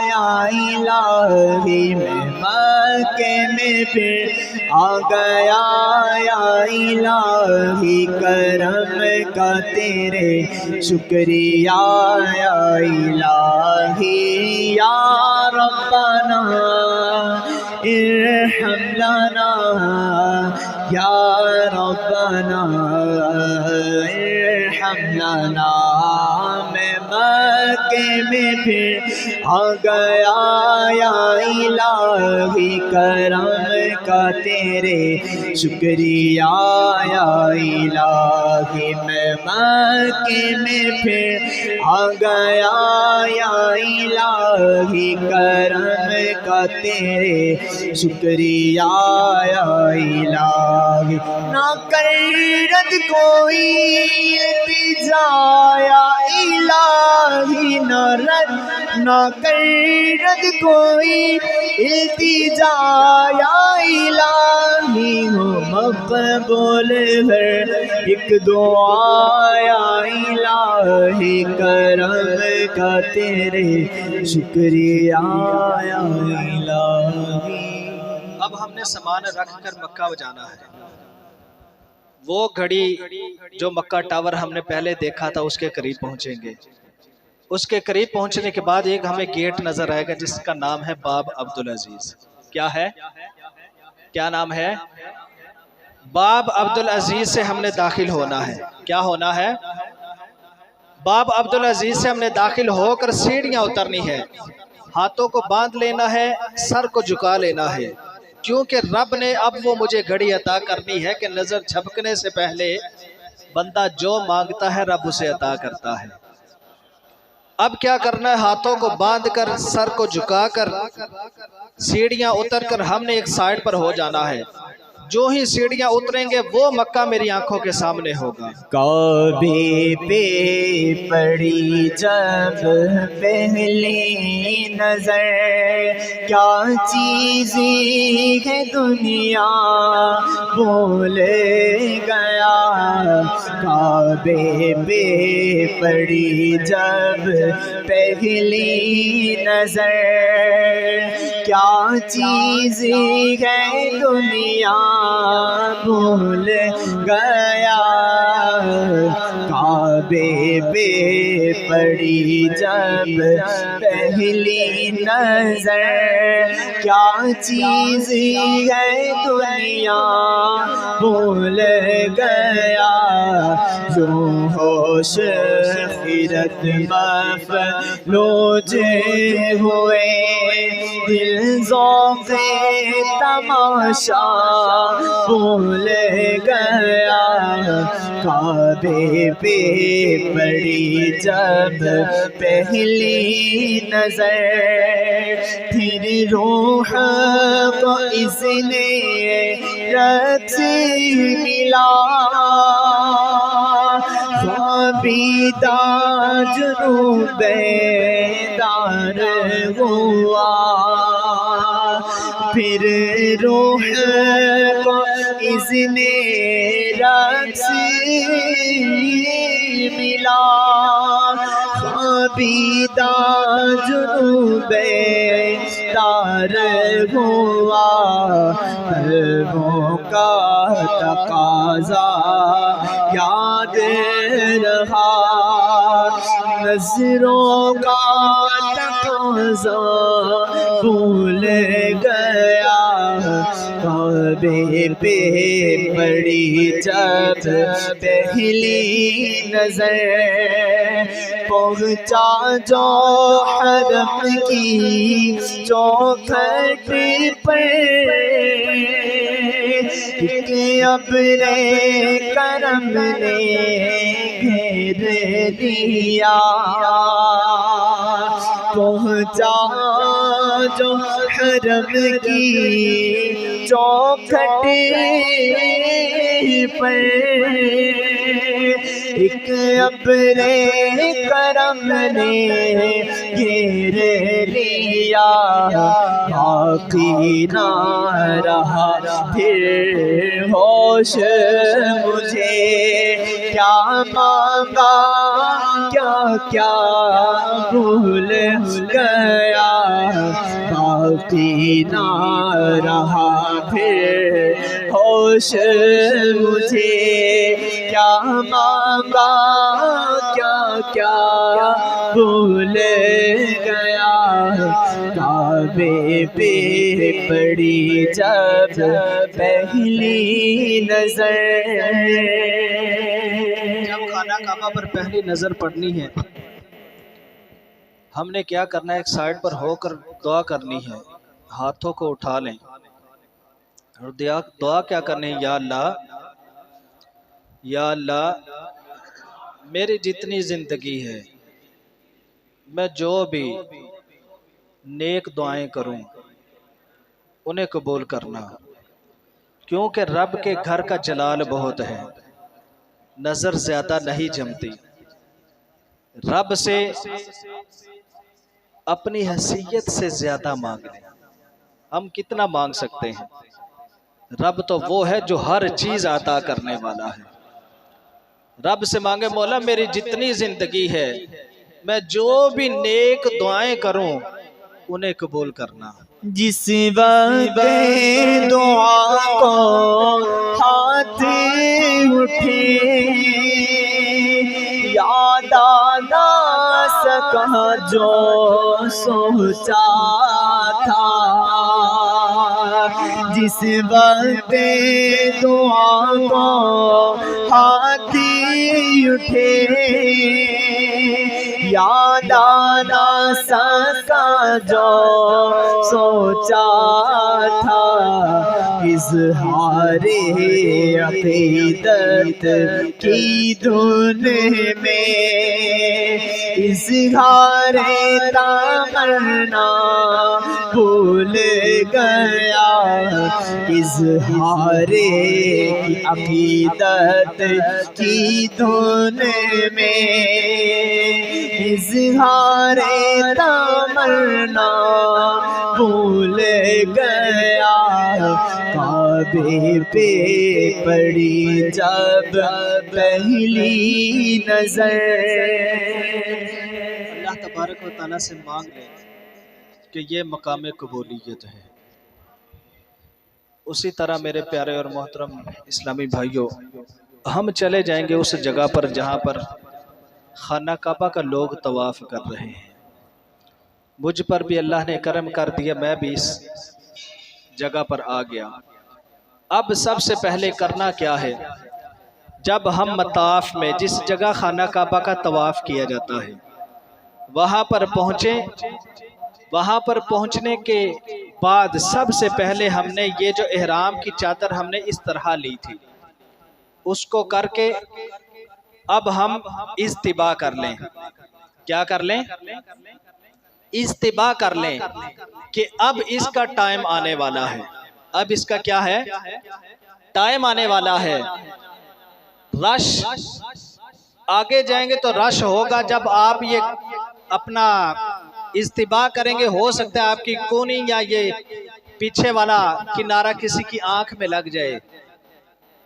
या इलाही, मैं मक्के में फिर आ गया या इलाही, करम का तेरे शुक्रिया या इलाही। या रब्बना इरहम लना, या रब्बना इरहम लना। मैं मक्के में फिर आ गया या इलाही, करम का तेरे शुक्रिया या इलाही। मैं मक्के में फिर आ गया या इलाही, करम का तेरे शुक्रिया या इलाही। ना कर रद कोई इल्तिजा या इलाही, ना रद ना कर रद कोई इल्तिजा या इलाही। हो मक़बूल हर एक दुआ या इलाही, करम का तेरे शुक्रिया या इलाही। अब हमने सामान रख कर मक्का जाना है। वो घड़ी जो मक्का टावर हमने पहले देखा था उसके करीब पहुंचेंगे। उसके करीब पहुंचने के बाद एक हमें गेट नजर आएगा जिसका नाम है बाब अब्दुल अजीज। क्या है, क्या नाम है, बाब अब्दुल अजीज से हमने दाखिल होना है। क्या होना है, बाब अब्दुल अजीज से हमने दाखिल होकर सीढ़ियां उतरनी है, हाथों को बांध लेना है, सर को झुका लेना है, क्योंकि रब ने अब वो मुझे घड़ी अता करनी है कि नजर झपकने से पहले बंदा जो मांगता है रब उसे अता करता है। अब क्या करना है, हाथों को बांध कर सर को झुकाकर सीढ़ियां उतर कर हमने एक साइड पर हो जाना है। जो ही सीढ़ियां उतरेंगे वो मक्का मेरी आंखों के सामने होगा। काबे पे पड़ी जब पहली नजर, क्या चीज़ है दुनिया भूल गया। काबे पे पड़ी जब पहली नजर, क्या चीज़ है दुनिया भूल गया। काबे पे पड़ी जब पहली नजर, क्या चीज़ है दुनिया भूल गया। जो होश फिरत मफलूज हुए, दिल ज़ौक़े तमाशा भूल गया। काबे पे पड़ी जब पहली नजर, फिर रूह को इसने रक्स मिला। ख्वाबीदा जुनून बेदार हुआ, फिर रूह को इसने रक्स मिला। ख्वाबीदा जुनून बेदार हुआ, कल्बों का तकाज़ा याद रहा, नज़रों का तकाज़ा भूल गया। काबे पे पड़ी जब पहली नजर, पहुँचा जो हरम की चौखट पर, कि अपने करम ने घेर दिया। पहुँचा जो हरम की चौखट पर, एक अपने करम ने घेर लिया। बाकी ना रहा फिर होश मुझे, क्या मांगा क्या क्या भूल गया। बाकी ना रहा फिर होश मुझे, क्या मांगा क्या क्या भूल गया। काबे पे पड़ी जब पहली नजर। जब खाना काबा पर पहली नजर पड़नी है, हमने क्या करना है, एक साइड पर होकर दुआ करनी है। हाथों को उठा लें और दुआ क्या करनी है, या अल्लाह मेरी जितनी जिंदगी है मैं जो भी नेक दुआएं करूं उन्हें कबूल करना, क्योंकि रब के घर का जलाल बहुत है, नजर ज्यादा नहीं जमती। रब से अपनी हैसियत से ज्यादा मांग लें। हम कितना मांग सकते हैं? रब तो वो है जो हर चीज अता करने वाला है। रब से मांगे, मौला मेरी जितनी जिंदगी है मैं जो भी नेक दुआएं करूं उन्हें कबूल करना। जिस वक्त दुआ को हाथ उठे, याद आना सका जो सोचा था। जिस वक्त दुआ को हाथ उठे, याद आना सका जो सोचा था, इज़हारे अक़ीदत की धुन में, इज़हारे तमन्ना भूल गया, इज़हारे की अक़ीदत की धुन में, इज़हारे तमन्ना भूल गया, काबे पे पड़ी जब पहली नजर। अल्लाह तबारक व तआला से मांग ले कि ये मकाम कबूलियत है। उसी तरह मेरे प्यारे और मोहतरम इस्लामी भाइयों, हम चले जाएंगे उस जगह पर जहाँ पर खाना काबा का लोग तवाफ़ कर रहे हैं। मुझ पर भी अल्लाह ने करम कर दिया, मैं भी इस जगह पर आ गया। अब सबसे पहले करना क्या है, जब हम मताफ में जिस जगह खाना काबा का तवाफ़ किया जाता है वहाँ पर पहुँचे, वहाँ पर पहुँचने के बाद सबसे पहले हमने ये जो इहराम की चादर हमने इस तरह ली थी उसको करके अब हम इस्तिबा कर लें। क्या कर लें? इस्तिबा कर लें कि अब इसका टाइम आने वाला है। अब इसका क्या है? टाइम आने वाला है। रश आगे जाएंगे तो रश होगा। जब आप ये अपना इस्तिबा करेंगे, हो सकता है आपकी कोनी या ये पीछे वाला किनारा किसी की आंख में लग जाए।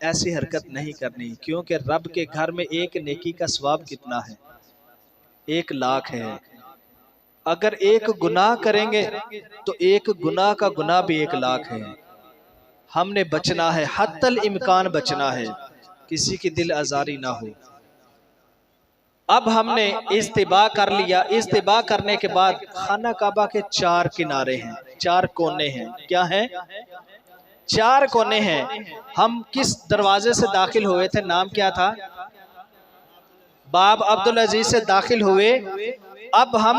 ऐसी हरकत नहीं करनी, क्योंकि रब के घर में एक नेकी का सवाब कितना है? 1 लाख है। अगर एक गुनाह करेंगे तो एक गुनाह का गुनाह भी 1 लाख है। हमने बचना है, हत्तल इम्कान बचना है, किसी की दिल आजारी ना हो। अब हमने इस्तिबा कर लिया। इस्तिबा करने के बाद खाना काबा के 4 किनारे हैं, 4 कोने हैं। क्या हैं? 4 कोने हैं। हम किस दरवाजे से दाखिल हुए थे? नाम क्या था? बाब अब्दुल अजीज से दाखिल हुए। अब हम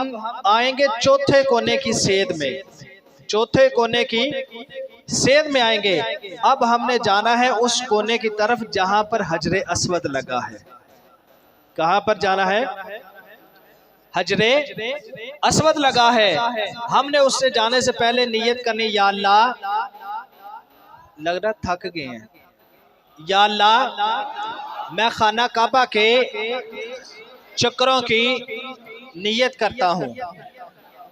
आएंगे चौथे कोने की सेध में, चौथे कोने की सेध में आएंगे। अब हमने जाना है उस कोने की तरफ जहां पर हजरे अस्वद लगा है। कहां पर जाना है? हजरे अस्वद लगा है। हमने उससे जाने से पहले नियत करनी, या अल्लाह, लग रहा थक गए हैं, या अल्लाह मैं खाना काबा के चक्रों की नियत करता हूँ,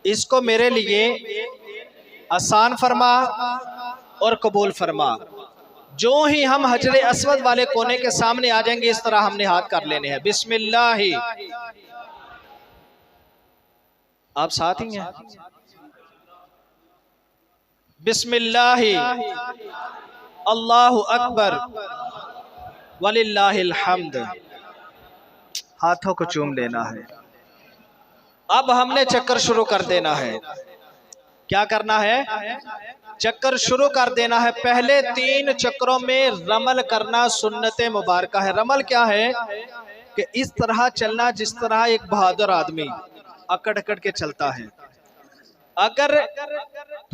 इसको मेरे लिए आसान फरमा और कबूल फरमा। जो ही हम हजरे अस्वद वाले कोने के सामने आ जाएंगे, इस तरह हमने हाथ कर लेने हैं। बिस्मिल्लाह। आप साथ ही हैं? बिस्मिल्लाह, अल्लाहु अकबर, वलिल्लाहिल हम्द। हाथों को चूम लेना है। अब हमने चक्कर शुरू कर देना है। क्या करना है? चक्कर शुरू कर देना है। पहले 3 चक्रों में रमल करना सुन्नत मुबारक है। रमल क्या है? कि इस तरह चलना जिस तरह एक बहादुर आदमी अकड़ अकड़ के चलता है। अगर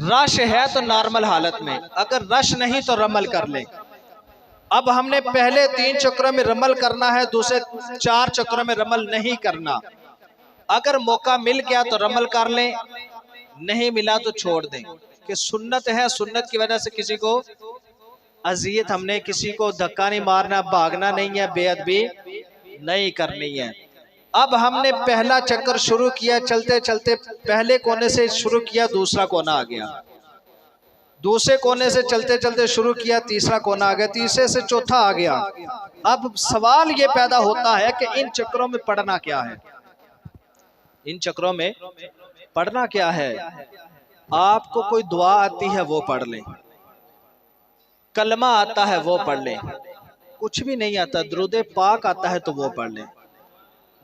रश है तो नॉर्मल हालत में, अगर रश नहीं तो रमल कर ले। अब हमने पहले 3 चक्रों में रमल करना है, दूसरे 4 चक्रों में रमल नहीं करना। अगर मौका मिल गया तो रमल कर लें, नहीं मिला तो छोड़ दें। कि सुन्नत है, सुन्नत की वजह से किसी को अजियत, हमने किसी को धक्का नहीं मारना, भागना नहीं है, बेअदबी नहीं करनी है। अब हमने पहला चक्कर शुरू किया, चलते चलते पहले कोने से शुरू किया, दूसरा कोना आ गया। दूसरे कोने से चलते चलते शुरू किया, तीसरा कोना आ गया, तीसरे से चौथा आ गया। अब सवाल ये पैदा होता है कि इन चक्रों में पढ़ना क्या है? इन चक्रों में पढ़ना क्या है? आपको कोई दुआ आती है वो पढ़ लें, कलमा आता है वो पढ़ लें, कुछ भी नहीं आता, दुरूद पाक आता है तो वो पढ़ लें,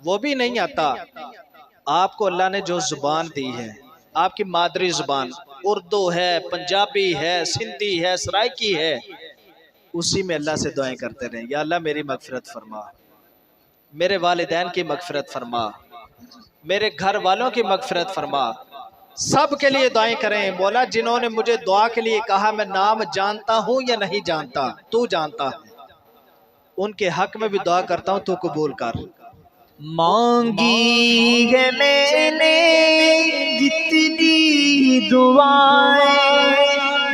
वो भी नहीं आता। आपको अल्लाह ने जो जुबान दी है, आपकी मादरी जुबान उर्दू है, पंजाबी है, सिंधी है, सराइकी है, उसी में अल्लाह से दुआएं करते रहें। या अल्लाह मेरी मगफिरत फरमा, मेरे वालिदैन की मगफिरत फरमा, मेरे घर वालों की मगफिरत फरमा। सब के लिए दुआएं करें। बोला जिन्होंने मुझे दुआ के लिए कहा मैं नाम जानता हूं या नहीं जानता, तू जानता है, उनके हक में भी दुआ करता हूं, तू कबूल कर। मांगी है मैंने जितनी दुआएं,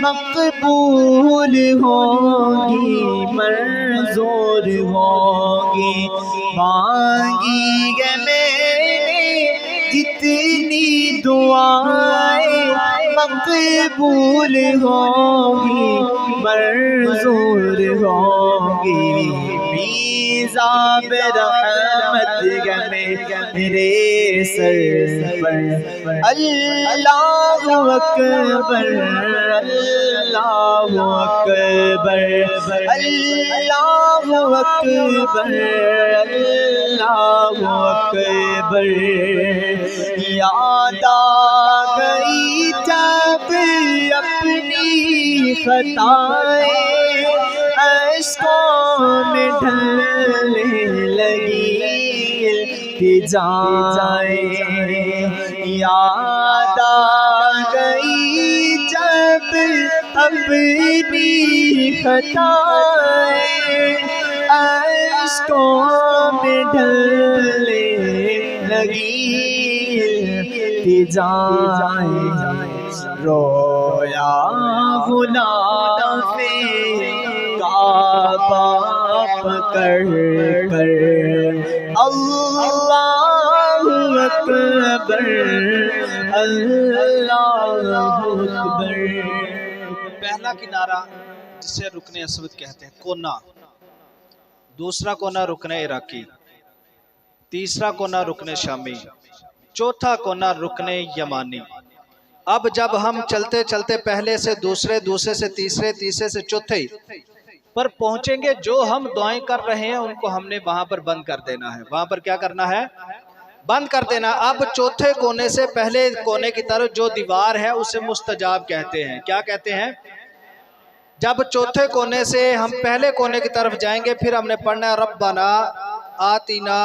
मकबूल होंगी मंजूर होंगी। मांगी है मैंने जितनी दुआएं, मकबूल होंगी मंजूर होंगी। मीज़ाब रहमत मेरे सर पर अल्लाहु अकबर, अल्लाहु अकबर, अल्लाहु अकबर, अल्लाहु अकबर। याद आ गई जब अपनी खताएं, अश्कों में ढलने लगी इल्तिजाएं। याद आ गई जब अपनी खताएं, अश्कों में ढलने लगी इल्तिजाएं। रोया गुलाफे काबा पकड़ कर, अल्लाहु अकबर, अल्लाहु अकबर। पहला किनारा जिसे रुकने असवद कहते हैं, कोना। दूसरा कोना रुकने इराकी, तीसरा कोना रुकने शामी, चौथा कोना रुकने यमानी। अब जब हम चलते चलते पहले से दूसरे, दूसरे से तीसरे, तीसरे से चौथे पर पहुंचेंगे, जो हम दुआएं कर रहे हैं उनको हमने वहां पर बंद कर देना है। वहां पर क्या करना है? बंद कर देना। अब चौथे कोने से पहले कोने की तरफ जो दीवार है उसे मुस्तजाब कहते हैं। क्या कहते हैं? जब चौथे कोने से हम पहले कोने की तरफ जाएंगे, फिर हमने पढ़ना है रब्बना आतिना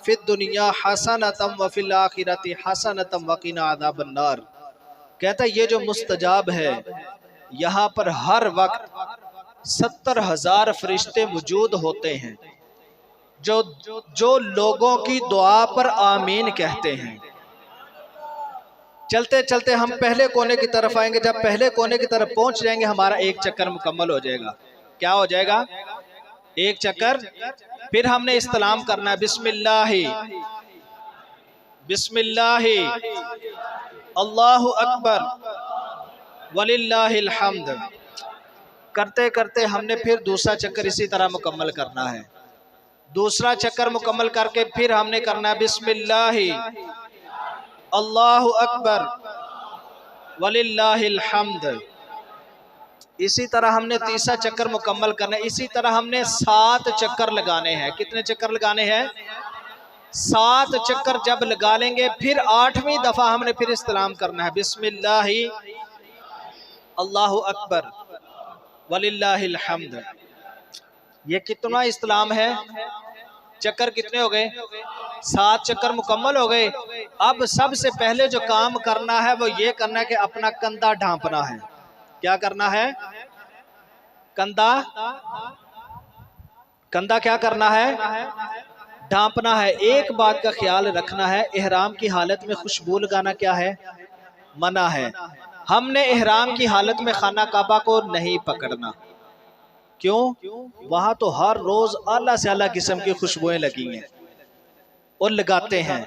फिद दुनिया हसनतम व फिल आखिरति हसनतम वकीना अज़ाबन्नार। कहता है ये जो मुस्तजाब है, यहाँ पर हर वक्त 70,000 फरिश्ते मौजूद होते हैं जो लोगों की दुआ पर आमीन कहते हैं। चलते चलते हम पहले कोने की तरफ आएंगे। जब पहले कोने की तरफ पहुंच जाएंगे, हमारा एक चक्कर मुकम्मल हो जाएगा। क्या हो जाएगा? एक चक्कर। फिर हमने इस्तलाम करना है, बिस्मिल्लाहि बिस्मिल्लाहि अल्लाहु अकबर वलिल्लाहिल हम्द। करते करते हमने फिर दूसरा चक्कर इसी तरह मुकम्मल करना है। दूसरा चक्कर मुकम्मल करके फिर हमने करना है बिस्मिल्लाहि अल्लाहु अकबर वलिल्लाहिल हम्द। इसी तरह हमने तीसरा चक्कर मुकम्मल करना है। इसी तरह हमने 7 चक्कर लगाने हैं। कितने चक्कर लगाने हैं? 7 चक्कर जब लगा लेंगे, फिर 8वीं दफा हमने फिर इस्तलाम करना है, बिस्मिल्लाहि अल्लाहु अकबर वलिल्लाहिल हम्द। ये कितना इस्तलाम है? चक्कर कितने हो गए? 7 चक्कर मुकम्मल हो गए। अब सबसे पहले जो काम करना है वो ये करना है कि अपना कंधा ढांपना है। क्या करना है? कंधा क्या करना है? ढांपना है। एक बात का ख्याल रखना है, इहराम की हालत में खुशबू लगाना क्या है? मना है। हमने इहराम की हालत में खाना काबा को नहीं पकड़ना। क्यों? वहां तो हर रोज आला से आला किस्म की खुशबुएं लगी हैं और लगाते हैं।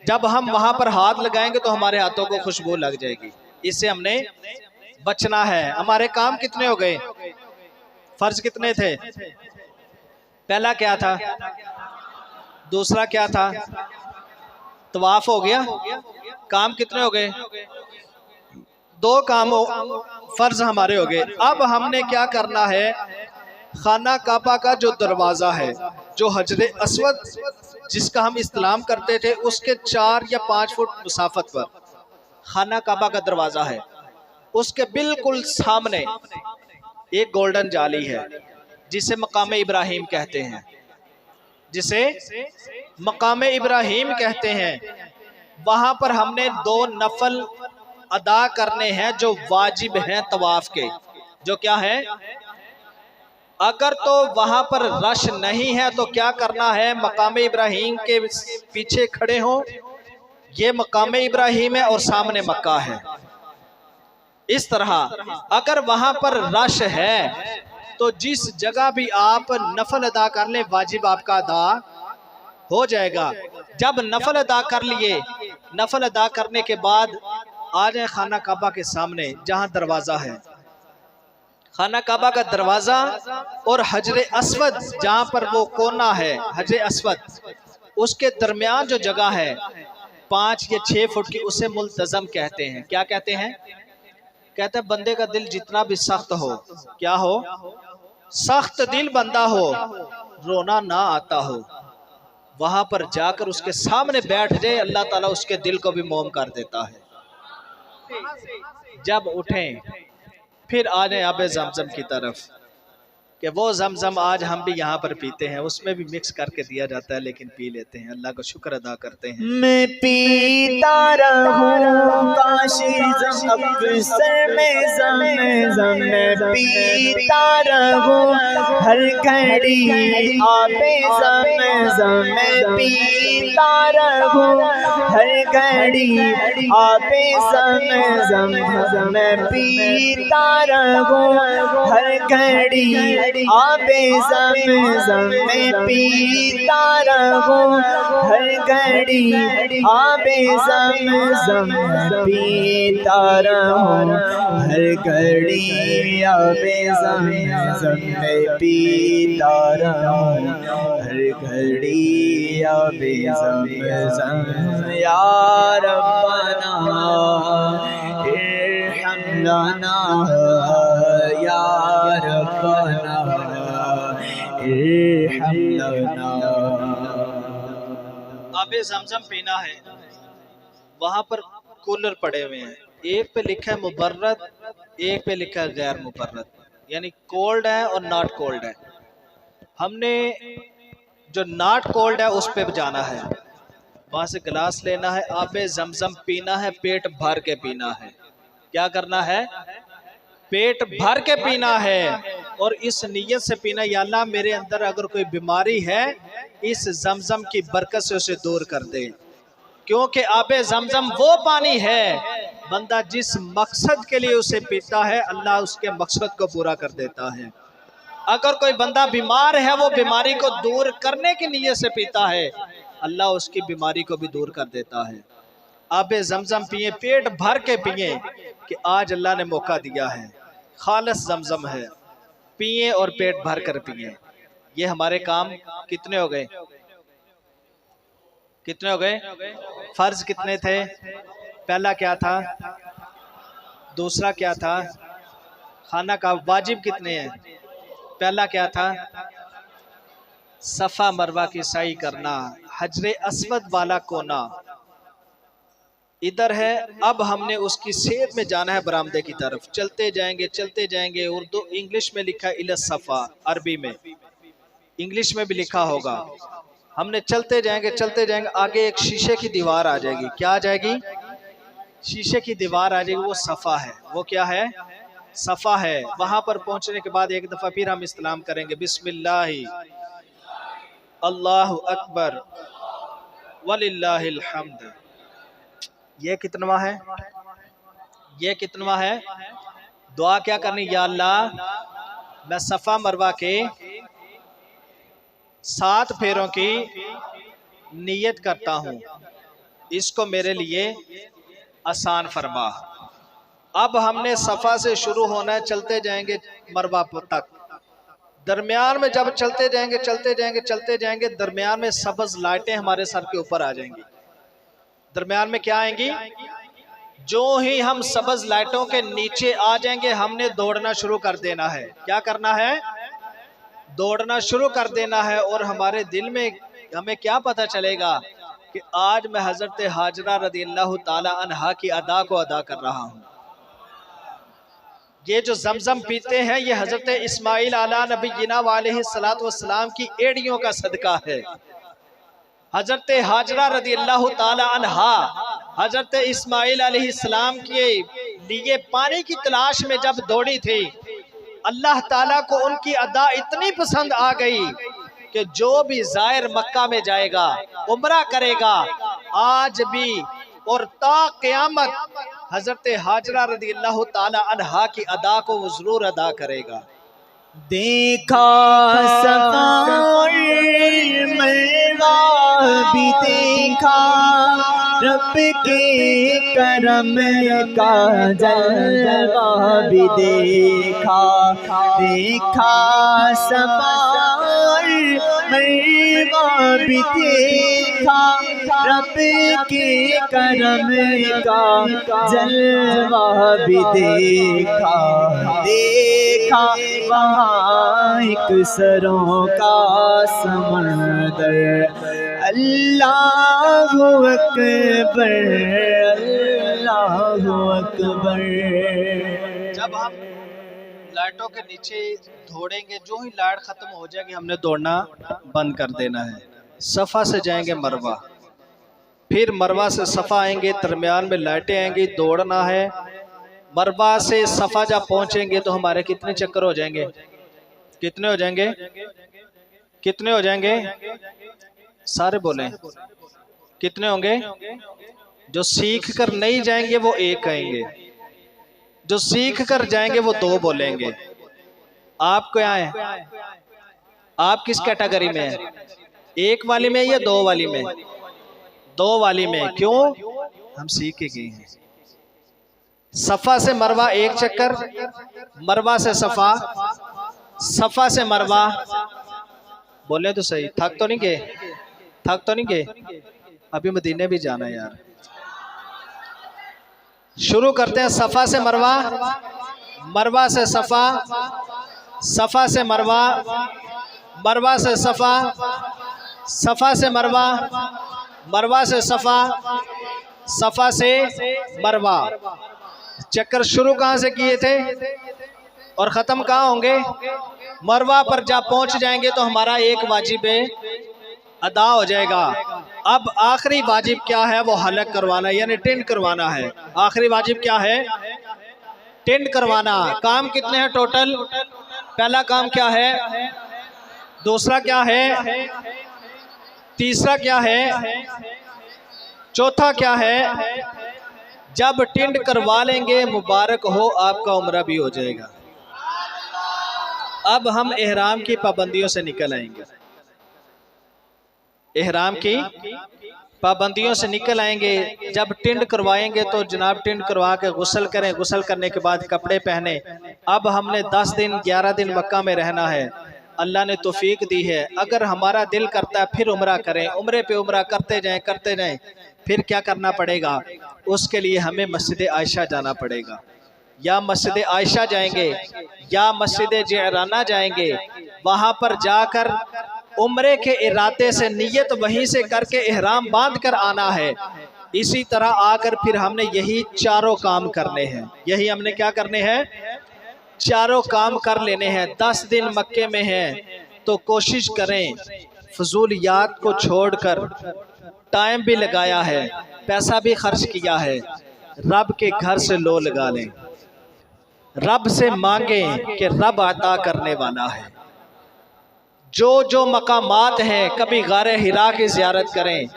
जब हम वहां पर हाथ लगाएंगे तो हमारे हाथों को खुशबू लग जाएगी। इससे हमने बचना है। हमारे काम कितने हो गए? फर्ज कितने थे? पहला क्या था? दूसरा क्या था? तवाफ हो गया। काम कितने हो गए? 2 काम फर्ज हमारे हो गए। अब हमने क्या करना है? खाना काबा का जो दरवाज़ा है, जो हजरे अस्वद जिसका हम इस्तेमाल करते थे, उसके 4 या 5 फुट मुसाफत पर खाना काबा का दरवाज़ा है। उसके बिल्कुल सामने एक गोल्डन जाली है जिसे मकाम इब्राहिम कहते हैं, जिसे मकाम इब्राहिम कहते हैं। वहां पर हमने 2 नफल अदा करने हैं जो वाजिब हैं तवाफ के। जो क्या है? अगर तो वहां पर रश नहीं है तो क्या करना है? मकाम इब्राहिम के पीछे खड़े हो, ये मकाम इब्राहिम है और सामने मक्का है। इस तरह अगर वहां पर रश है तो जिस जगह भी आप नफल अदा कर ले वाजिब आपका अदा हो जाएगा। जब नफल अदा कर लिए, नफल अदा करने के बाद आ जाए खाना काबा के सामने जहां दरवाजा है, खाना काबा का दरवाजा और हजरे अस्वद जहां पर वो कोना है, हजरे अस्वद उसके दरमियान जो जगह है 5 या 6 फुट की, उसे मुल्तजम कहते हैं। क्या कहते हैं? कहते हैं बंदे का दिल जितना भी सख्त हो, क्या हो? सख्त दिल बंदा हो, रोना ना आता हो, वहां पर जाकर उसके सामने बैठ जाए, अल्लाह ताला उसके दिल को भी मोम कर देता है। जब उठें फिर आ जाए आबे जमजम की तरफ, कि वो जमजम आज हम भी यहाँ पर पीते हैं, उसमें भी मिक्स करके दिया जाता है लेकिन पी लेते हैं, अल्लाह का शुक्र अदा करते हैं। मैं पीता रहूं काशी अक्सर में ज़म मैं पीता रहूं हर घड़ी आबे ज़म मैं पीता रहूं हर घड़ी आबे ज़म मैं पीता रहूं हर घड़ी आबे ज़म में पीता रहूं हर घड़ी आबे ज़म पीता रहूं हर घड़ी आबे ज़म में पीता रहूं हर घड़ी आबे ज़म या रब्बना इरहम लना या रब्बना आबे ज़मज़म पीना है। वहां पर कूलर पड़े हुए हैं, एक पे लिखा है मुबर्रद, एक पे लिखा है गैर मुबर्रद, यानी कोल्ड है और नॉट कोल्ड है। हमने जो नॉट कोल्ड है उस पे जाना है, वहां से गिलास लेना है, आबे ज़मज़म पीना है, पेट भर के पीना है। क्या करना है? पेट भर के पीना है और इस नीयत से पीना, या अल्लाह मेरे अंदर अगर कोई बीमारी है इस जमजम की बरकत से उसे दूर कर दे। क्योंकि आबे जमजम वो पानी है, बंदा जिस मकसद के लिए उसे पीता है अल्लाह उसके मकसद को पूरा कर देता है। अगर कोई बंदा बीमार है, वो बीमारी को दूर करने की नीयत से पीता है, अल्लाह उसकी बीमारी को भी दूर कर देता है। आबे जमजम पिए, पेट भर के पिए कि आज अल्लाह ने मौका दिया है, खालिस जमजम है, पिए और पेट भर कर पिए। ये हमारे काम कितने हो गए? कितने हो गए? फर्ज कितने थे? पहला क्या था? दूसरा क्या था? खाना का वाजिब कितने हैं? पहला क्या था? सफा मरवा की साई करना, हजरे अस्वद वाला कोना इधर है। अब हमने उसकी सेहत में जाना है बरामदे की तरफ, चलते जाएंगे। उर्दू इंग्लिश में लिखा है इला सफा, अरबी में, इंग्लिश में भी लिखा होगा। हमने चलते जाएंगे, आगे एक शीशे की दीवार आ जाएगी। क्या आ जाएगी? शीशे की दीवार आ जाएगी, वो सफा है। वो क्या है? सफा है। वहां पर पहुंचने के बाद एक दफा फिर हम इस्लाम करेंगे, बिस्मिल्लाहि अल्लाहु अकबर वलिल्लाहिल हम्द। ये कितनवा है? ये कितनवा है? दुआ क्या करनी? या अल्लाह मैं सफा मरवा के 7 फेरों की नियत करता हूँ, इसको मेरे लिए आसान फरमा। अब हमने सफा से शुरू होना है, चलते जाएंगे मरवा तक। दरमियान में जब चलते जाएंगे, दरमियान में सब्ज लाइटें हमारे सर के ऊपर आ जाएंगी। दरमियान में क्या आएंगी? जो ही हम सब्ज लाइटों के नीचे आ जाएंगे, हमने दौड़ना शुरू कर देना है। क्या करना है? दौड़ना शुरू कर देना है। और हमारे दिल में हमें क्या पता चलेगा कि आज मैं हजरत हाजरा रदियल्लाहु ताला अन्हा की अदा को अदा कर रहा हूँ। ये जो जमजम पीते हैं, ये हजरत इस्माइल अला नबीना अलैहि सलातो वस्सलाम की एड़ियों का सदका है। हजरत हाजरा रदी अल्लाह ताला अन्हा हजरत इस्माइल अलैहिस्सलाम के लिए पानी की तलाश में जब दौड़ी थी, अल्लाह ताला को उनकी अदा इतनी पसंद आ गई कि जो भी ज़ायर मक्का में जाएगा, उम्रा करेगा, आज भी और ता क़यामत हजरत हाजरा रदी अल्लाह ताला अन्हा की अदा को वो जरूर अदा करेगा। देखा सफार मरवा भी देखा, रब के करम का जलवा भी देखा। देखा सफार मरवा भी देखा, रब के करम का जलवा भी देखा। देखा वहाँ एक सरों का समंदर, अल्लाहु अकबर, अल्लाहु अकबर। जब हम लाइटों के नीचे दौड़ेंगे, जो ही लाइट खत्म हो जाएगी हमने दौड़ना बंद कर देना है। सफ़ा से जाएंगे मरवा, फिर मरवा से सफ़ा आएंगे, दरमियान में लाइटें आएंगी, दौड़ना है। मरवा से सफ़ा जब पहुंचेंगे तो हमारे कितने चक्कर हो जाएंगे? कितने हो जाएंगे? कितने हो जाएंगे? सारे बोलें कितने होंगे? जो सीख कर नहीं जाएंगे वो एक कहेंगे, जो सीख कर जाएंगे वो दो बोलेंगे। आप क्या है? आप किस कैटेगरी में है? एक वाली में या दो वाली में? दो वाली में। क्यों? हम सीख के गए हैं। सफ़ा से मरवा एक चक्कर, मरवा से सफ़ा, सफ़ा से मरवा। बोले तो सही। थक तो नहीं गए? थक तो नहीं गए? अभी मदीने भी जाना है यार। शुरू करते हैं। सफ़ा से मरवा, मरवा से सफ़ा, सफ़ा से मरवा, मरवा से सफ़ा, सफ़ा से मरवा, मरवा से सफ़ा, सफ़ा से मरवा। चक्कर शुरू कहाँ से किए थे और ख़त्म कहाँ होंगे? मरवा पर जब पहुँच जाएंगे तो हमारा एक वाजिब अदा हो जाएगा। अब आखिरी वाजिब क्या है? वो हलक करवाना, यानी टेंट करवाना है। आखिरी वाजिब क्या है? टेंट करवाना। काम कितने हैं टोटल? पहला काम क्या है? दूसरा क्या है? तीसरा क्या है? चौथा क्या है? जब टेंट करवा लेंगे, मुबारक हो, आपका उम्रा भी हो जाएगा। अब हम एहराम की पाबंदियों से निकल आएंगे। एहराम की पाबंदियों से निकल आएंगे। जब टेंट करवाएंगे तो जनाब टेंट करवा के गुस्ल करें, गुस्ल करने के बाद कपड़े पहने। अब हमने 10 दिन 11 दिन मक्का में रहना है। अल्लाह ने तौफीक दी है। अगर हमारा दिल करता है फिर उम्रा करें, उम्रे पे उम्रा करते जाएं, करते जाएं। फिर क्या करना पड़ेगा? उसके लिए हमें मस्जिद आयशा जाना पड़ेगा। या मस्जिद आयशा जाएंगे या मस्जिद जिराना जाएंगे। वहाँ पर जाकर उम्रे के इरादे से नियत वहीं से करके एहराम बांध कर आना है। इसी तरह आकर फिर हमने यही चारों काम करने हैं। यही हमने क्या करने हैं? चारों काम कर लेने हैं। 10 दिन मक्के में हैं तो कोशिश करें फजूलियात को छोड़कर, टाइम भी लगाया है, पैसा भी खर्च किया है, रब के घर से लो लगा लें। रब से मांगें कि रब अता करने वाला है। जो जो मकामात हैं, कभी गारे हिरा की ज़ियारत करें,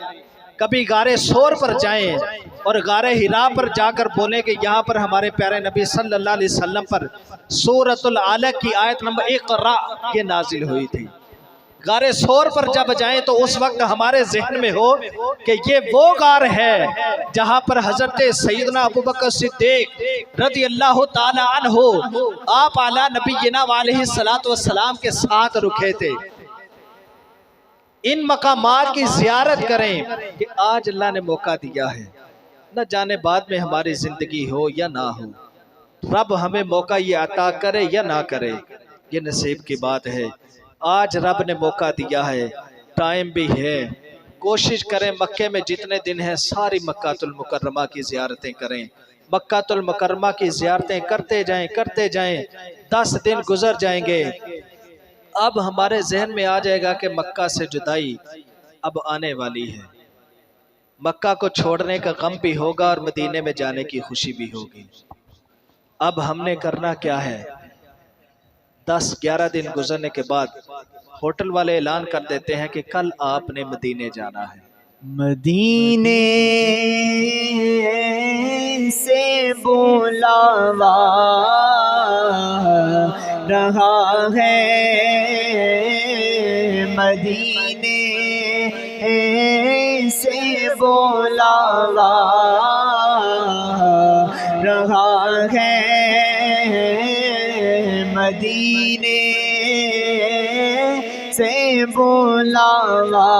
कभी गारे सोर पर जाएं और गारे हिरा पर जाकर बोलें कि यहाँ पर हमारे प्यारे नबी सल्लल्लाहु अलैहि वसल्लम पर सूरतुल अलक की आयत नंबर इक़रा ये नाजिल हुई थी। गारे सोर पर जब जाएं तो उस वक्त हमारे जहन में हो कि ये वो गार है जहाँ पर हजरत सैयदना अबू बकर सिद्दीक रज़ी अल्लाह ताला अन्हु आप आला नबीना वालैहि सलातो वस्सलाम के साथ रुके थे। इन मकामात की ज़ियारत करें कि आज अल्लाह ने मौका दिया है, न जाने बाद में हमारी ज़िंदगी हो या ना हो। रब हमें मौका ये अता करे या ना करे, ये नसीब की बात है। आज रब ने मौका दिया है, टाइम भी है। कोशिश करें मक्के में जितने दिन हैं सारी मक्कातुल मुकर्रमा की ज़ियारतें करें। मक्कातुल मुकर्रमा की ज़ियारतें करते जाएं, करते जाएं। 10 दिन गुजर जाएंगे। अब हमारे जहन में आ जाएगा कि मक्का से जुदाई अब आने वाली है। मक्का को छोड़ने का गम भी होगा और मदीने में जाने की खुशी भी होगी। अब हमने करना क्या है, 10-11 दिन गुजरने के बाद होटल वाले ऐलान कर देते हैं कि कल आपने मदीने जाना है। मदीने से बुलावा रहा है, मदीने से बुलावा रहा है, मदीने से बुलावा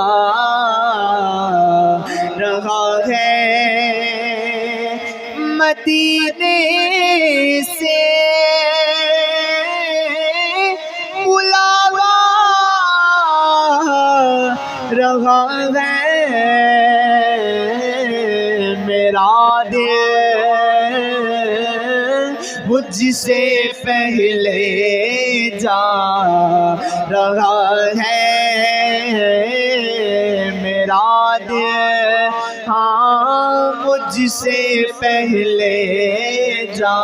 रहा है, मदीने से बुलावा रहा है, मेरा दिल मुझसे पहले जा रहा है, मेरा दिल हाँ मुझसे पहले जा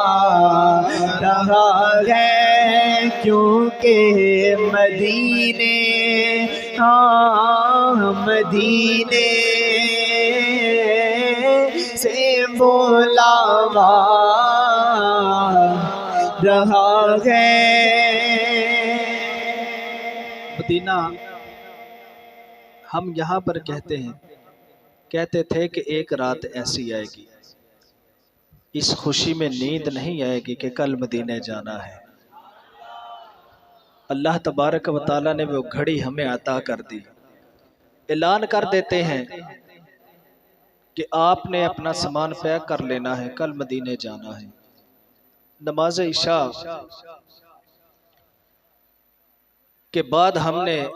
रहा है, क्योंकि मदीने हाँ मदीने से बुलावा रहा है। मदीना हम यहाँ पर कहते थे कि एक रात ऐसी आएगी, इस खुशी में नींद नहीं आएगी कि कल मदीने जाना है। अल्लाह तबारक व तआला ने वो घड़ी हमें अता कर दी। ऐलान कर देते हैं कि आपने अपना सामान पैक कर लेना है, कल मदीने जाना है। नमाज इशा के बाद हमने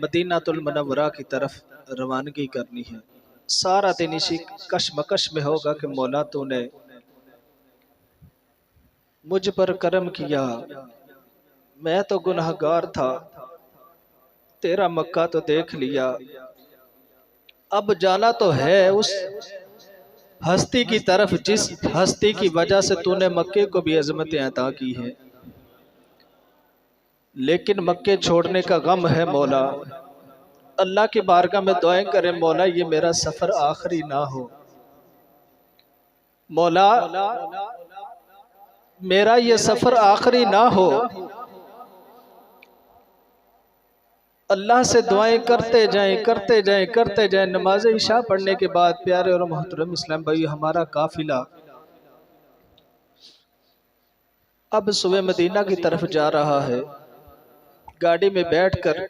मदीनातुल मुनव्वरा की तरफ रवानगी करनी है। सारा दिन इसी कशमकश में होगा कि मौला तूने मुझ पर करम किया, मैं तो गुनहगार था, तेरा मक्का तो देख लिया, अब जाना तो है उस हस्ती की तरफ जिस हस्ती की वजह से तूने मक्के को भी अजमतें अता की है। लेकिन मक्के छोड़ने का गम है मौला। अल्लाह की बारगाह में दुआएं करें, मौला ये मेरा सफर आखिरी ना हो, मौला मेरा ये सफर आखिरी ना हो। अल्लाह से दुआएं करते जाएं करते जाएं करते जाएं। नमाज इशा पढ़ने के बाद प्यारे और मोहतरम इस्लाम भाई, हमारा काफिला अब सुबह मदीना की तरफ जा रहा है। गाड़ी में बैठकर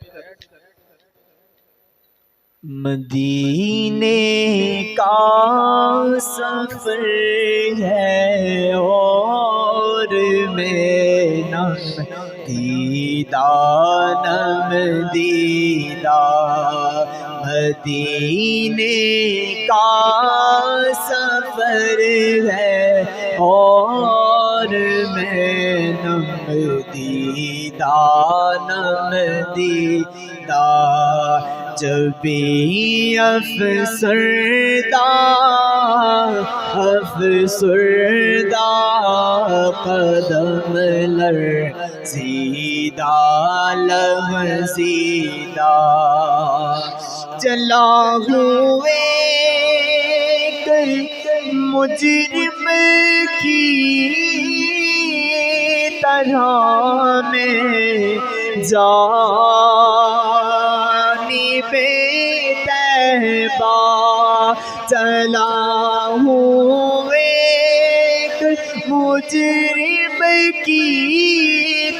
मदीने का सफर है और मैं नम दीदा मदीने का सफर है और मैं नम दीदा जब भी अफसरदा कदम लर्ज़ीदा लहज़ीदा चला हुए मुजरिम की तरह में जानी बेतैबा चला हुए मुजरिम की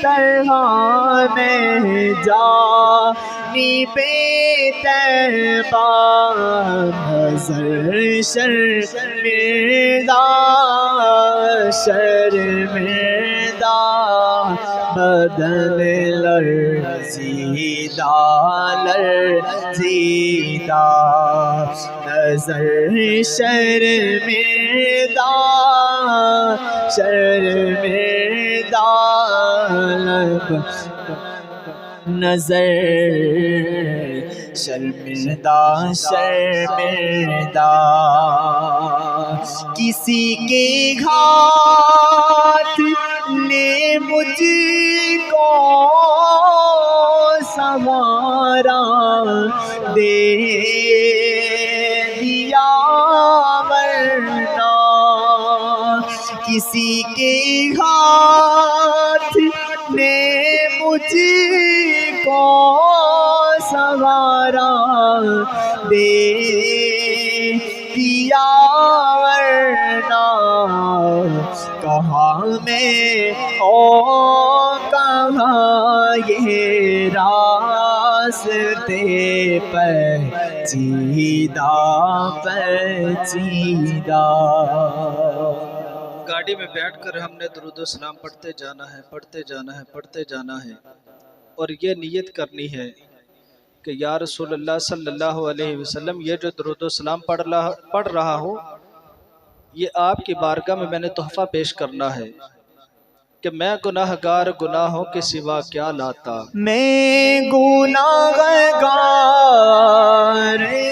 तरह में जानी बेतैबा नज़र शर्मिंदा बदन लर्ज़ीदा नज़र शर्मिंदा नज़र शर्मिंदा शर्मिंदा किसी के घात ने मुझको सहारा दे दिया, वरना किसी के हाथ ने मुझको सहारा दे दिया, वरना कहाँ मैं ओ कहाँ ये रास्ते पेचीदा पेचीदा। गाड़ी में बैठकर हमने दुरूद सलाम पढ़ते जाना है, पढ़ते जाना है, पढ़ते जाना है, और ये नियत करनी है कि या रसूलल्लाह सल्लल्लाहु अलैहि वसल्लम, ये जो दुरूद सलाम पढ़ रहा हो, ये आपकी बारगाह में मैंने तोहफा पेश करना है कि मैं गुनाहगार गुनाहों के सिवा क्या लाता। मैं गुनाहगार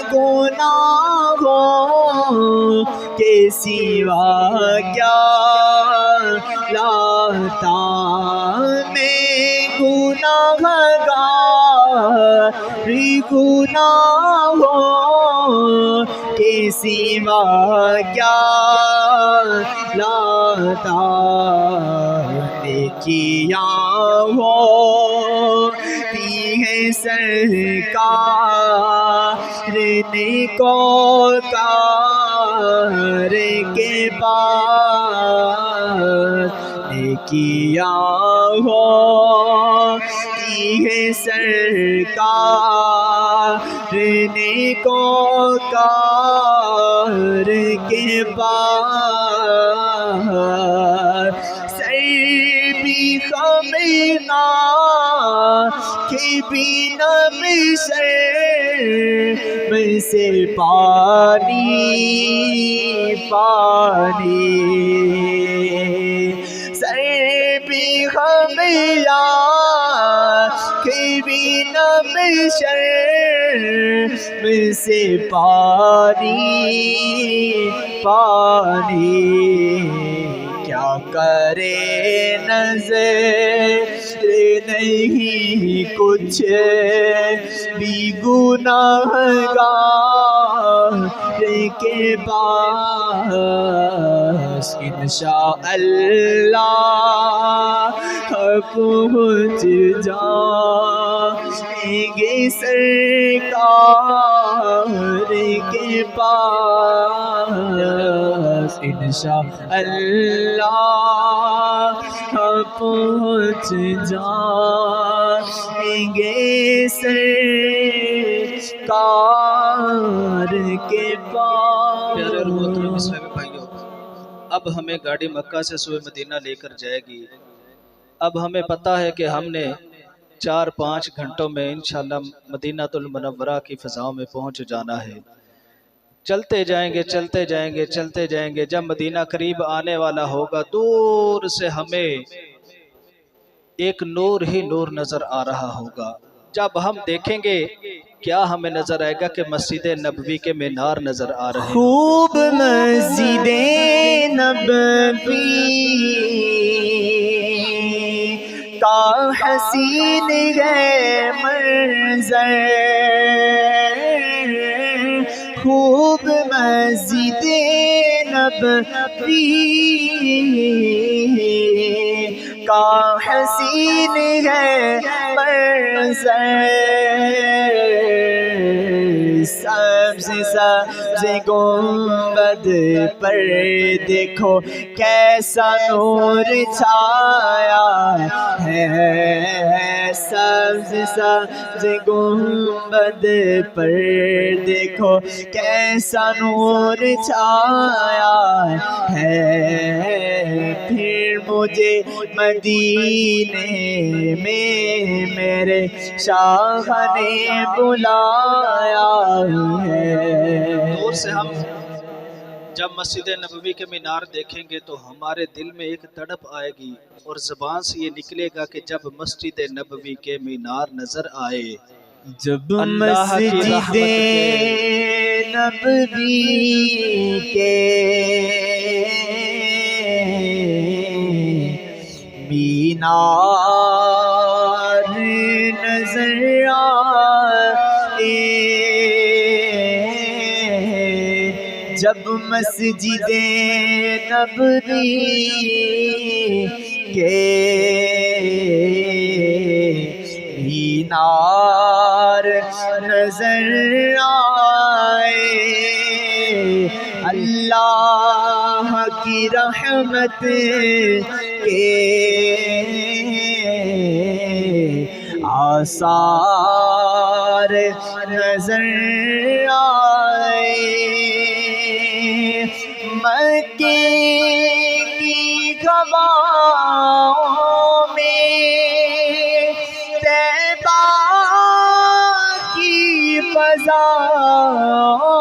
गुनाहों के सिवा क्या लाता। मैं गुनाहगार गुनाहों के सिवा क्या लाता। किया हो ती है सरकार ने को कार के पास किया हो ती है सरकार ने को कार के पास। खमीना के बिना में से पानी पानी सर भी खमिया के बिना में से पानी पानी। क्या करे नजर नहीं कुछ भी गुनाहगार के पास। इंशाअल्लाह पहुँच जाएंगे सरकार के पास। इंशाअल्लाह पहुँच जाएंगे सरकार के पास। प्यारे और मोहतरम इस्लामी भाइयों, अब हमें गाड़ी मक्का से सुबह मदीना लेकर जाएगी। अब हमें पता है कि हमने 4-5 घंटों में इंशाअल्लाह मदीनातुल मुनव्वरा की फ़ज़ाओं में पहुंच जाना है। चलते जाएंगे चलते जाएंगे चलते जाएंगे, जब मदीना करीब आने वाला होगा, दूर से हमें एक नूर ही नूर नज़र आ रहा होगा। जब हम देखेंगे क्या हमें नज़र आएगा कि मस्जिद नबवी के मीनार नज़र आ रहे हैं। खूब मस्जिद नबवी का हसीन है मंज़र। खूब मस्जिद नबवी का हसीन है मंज़र। सब्ज़ गुंबद पर देखो कैसा नूर छाया है। सब्ज़ गुंबद पर देखो कैसा नूर छाया है। फिर मुझे मदीने में मेरे शाह ने बुलाया है। दूर से हम जब मस्जिद नबवी के मीनार देखेंगे तो हमारे दिल में एक तड़प आएगी और ज़बान से ये निकलेगा कि जब मस्जिद नबवी के मीनार नज़र आए जब अल्लाह की रहमत मस्जिद नबवी के मीनार नजर आए, जब मस्जिद नबवी के मीनार नजर आए, अल्लाह की रहमत के आसार नजर आए। मक्के की हवाओं में, तैबा की फ़ज़ाओं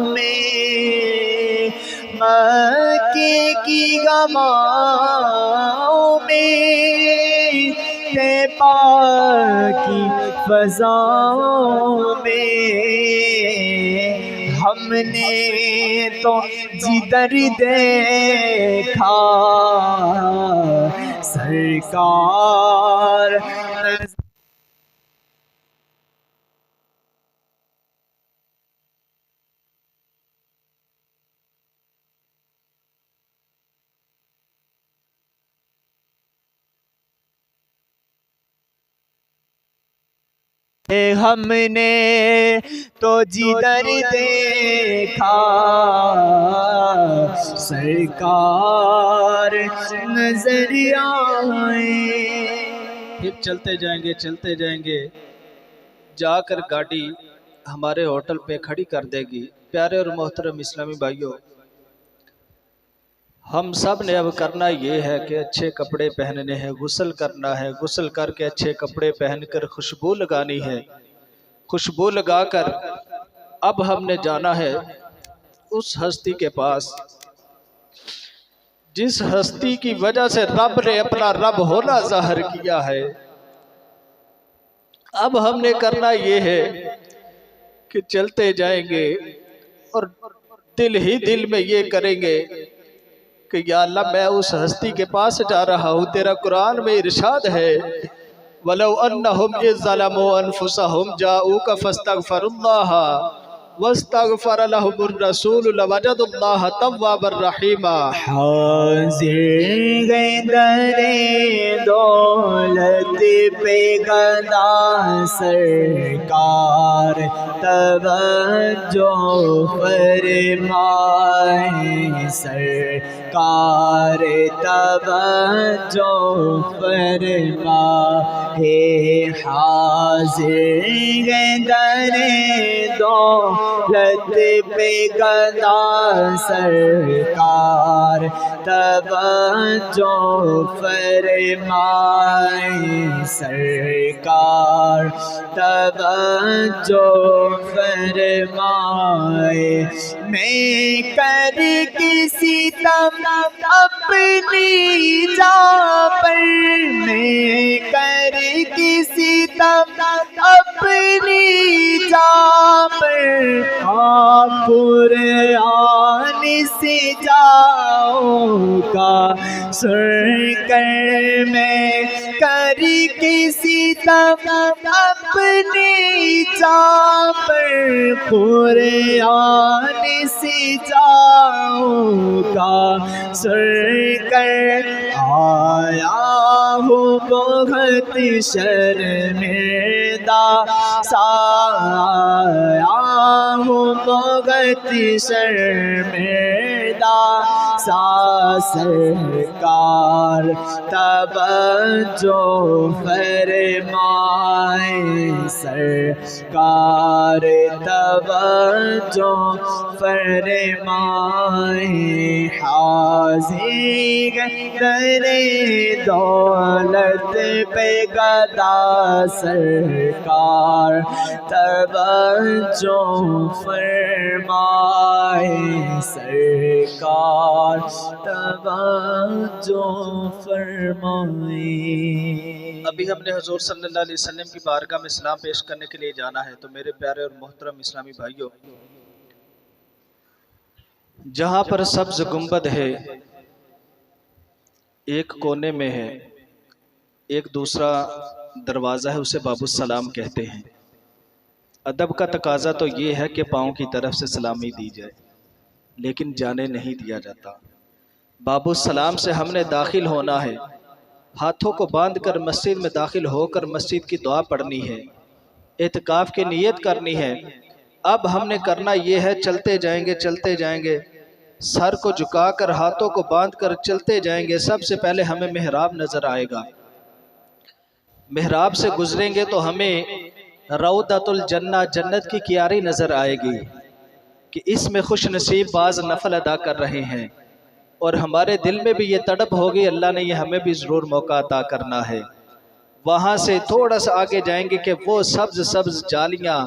में, मक्के की हवाओं में, तैबा की फ़ज़ाओं में, हमने तो जिधर देखा सरकार हमने तो जिधर देखा सरकार नजर आए। फिर चलते जाएंगे, जाकर गाड़ी हमारे होटल पे खड़ी कर देगी। प्यारे और मोहतरम इस्लामी भाइयों, हम सब ने अब करना ये है कि अच्छे कपड़े पहनने हैं, गुस्ल करना है, गुस्ल करके अच्छे कपड़े पहनकर खुशबू लगानी है। खुशबू लगाकर अब हमने जाना है उस हस्ती के पास जिस हस्ती की वजह से रब ने अपना रब होना ज़ाहिर किया है। अब हमने करना ये है कि चलते जाएंगे और दिल ही दिल में ये करेंगे कि या अल्लाह मैं उस हस्ती के पास जा रहा हूँ। तेरा कुरान में इरशाद है, वलौ अन्नहुम इज़ ज़लमू अनफुसहुम जाऊका फस्तगफरुल्लाह वस्तगफर लहुमुर रसूल लवजदुल्लाह तव्वाबर रहीमा। हाज़िर गए दरे दौलत पे गदा सरकार तवज्जो फरमाए, सरकार तवज्जो फरमाए। हाज़िर गए दरे दौलत पे गदा सरकार तवज्जो फरमाए, सरकार तवज्जो फरमाए। मैं कर किसी तम अपनी जा पर, मैं कर किसी तम अपनी जा पर, कुरान से जाऊंगा सुनकर मैं कर किसी तम अपनी जा पर, कुरान से जाऊंगा सुनकर। आया हूँ बहुत शर्मिंदा साया हूँ बहुत शर्मिंदा सा, सरकार तवज्जो फरमाए, सरकार तवज्जो फरमाए। हाज़िर दरे दौलत पे गदा सरकार तवज्जो फरमाए, सरकार सरकार तवज्जो फरमाए। अभी हमने हुजूर सल्लल्लाहु अलैहि वसल्लम की बारगाह में सलाम पेश करने के लिए जाना है। तो मेरे प्यारे और मोहतरम इस्लामी भाइयों, जहाँ पर सब्ज गुंबद है, एक कोने में है, एक दूसरा दरवाज़ा है, उसे बाबुस सलाम कहते हैं। अदब का तकाजा तो ये है कि पाँव की तरफ से सलामी दी जाए, लेकिन जाने नहीं दिया जाता। बाबुस सलाम से हमने दाखिल होना है, हाथों को बांधकर मस्जिद में दाखिल होकर मस्जिद की दुआ पढ़नी है, एतकाफ़ की नियत करनी है। अब हमने करना ये है, चलते जाएंगे, सर को झुकाकर हाथों को बांधकर चलते जाएंगे। सबसे पहले हमें मेहराब नज़र आएगा। मेहराब से गुजरेंगे तो हमें रौदतुल जन्ना, जन्नत की कियारी नज़र आएगी कि इसमें खुश नसीब बाज नफल अदा कर रहे हैं। और हमारे दिल में भी ये तड़प होगी, अल्लाह ने ये हमें भी ज़रूर मौका अता करना है। वहाँ से थोड़ा सा आगे जाएंगे कि वो सब्ज़ सब्ज़ जालियाँ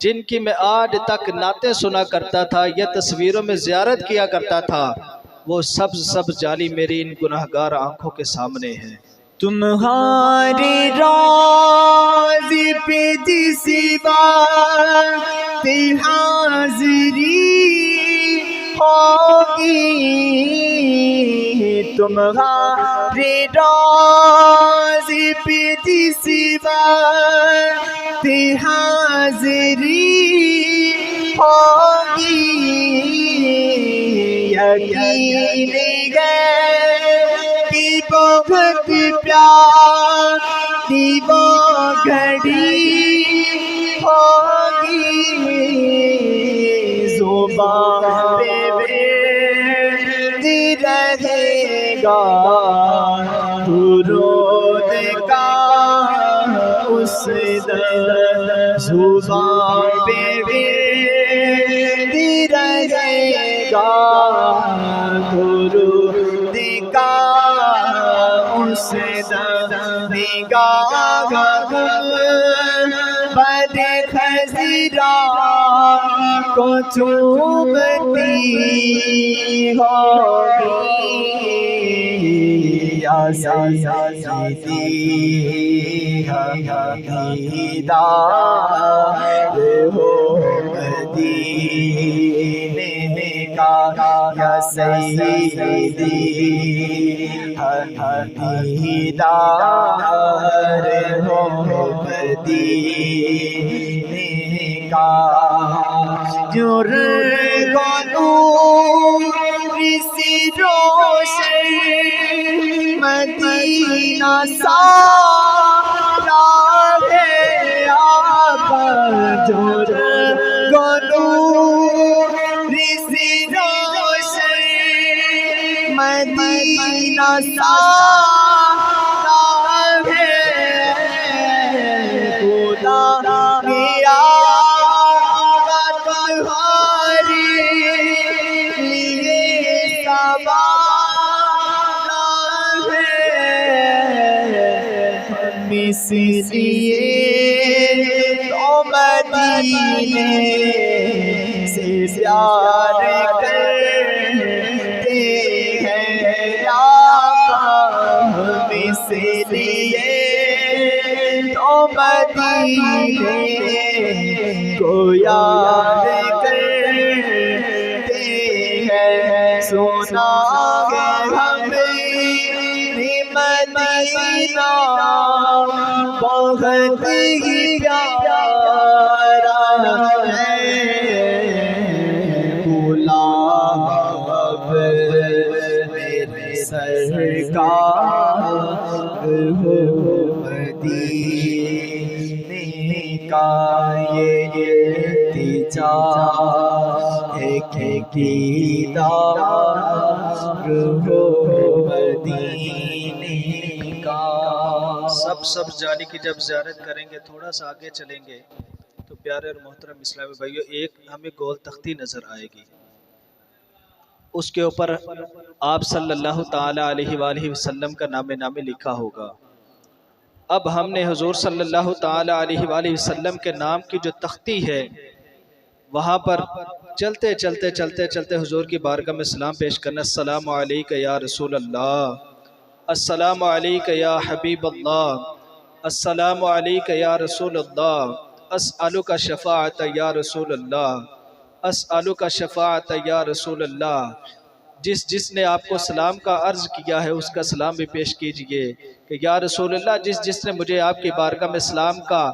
जिनकी मैं आज तक नाते सुना करता था या तस्वीरों में ज़ियारत किया करता था, वो सब्ज़ सब्ज़ जाली मेरी इन गुनाहगार आँखों के सामने है। तुम्हारी राज पे जिस बात हाज़िरी होगी, तुम्हारे राज पे जिस बात हाज़िरी होगी, यकीन है कि बहुत प्यारी वो घड़ी होगी। ज़ुबान पे वर्द रहेगा दुरूद का उस दम, ज़ुबान पे वर्द रहेगा दुरूद का उस दम। निगाह बद खज़रा को चूमती होगी, या सैयदी दीदार हो मदीने का, या सैयदी दीदार हो मदीने का। जो सी रोशन मदीना सारा है आपका, जो सी रोशन मदीना सारा है। खुदा मेरा इसलिए तो मदीने से प्यार करते हैं आका, हम इसलिए तो मदीने को याद करते हैं। सुना हमें मदीना बहुत ही प्यारा है, गुलाब मेरे सरकार हो मदीने का। ये इल्तिजा है कि दीदार हो मदीने का। सब जाली की जब ज़ियारत करेंगे, थोड़ा सा आगे चलेंगे तो प्यारे और मोहतरम इस्लामी भाइयों, एक हमें गोल तख्ती नज़र आएगी। उसके ऊपर आप सल्लल्लाहु ताला अलैहि वसल्लम का नामे लिखा होगा। अब हमने हुजूर सल्लल्लाहु ताला अलैहि वसल्लम के नाम की जो तख्ती है वहाँ पर चलते चलते चलते चलते हुजूर की बारगाह में सलाम पेश करना, अस्सलामु अलैका या रसूल अल्लाह, अस्सलामु अलैका या हबीब अल्लाह, अस्सलामु अलैका या रसूल अल्लाह, अस्अलुका शफाअत या रसूल अल्लाह, अस्अलुका शफाअत या रसूल अल्लाह। जिसने आपको सलाम का अर्ज़ किया है उसका सलाम भी पेश कीजिए कि या रसूल अल्लाह, जिसने मुझे आपकी बारगाह में सलाम का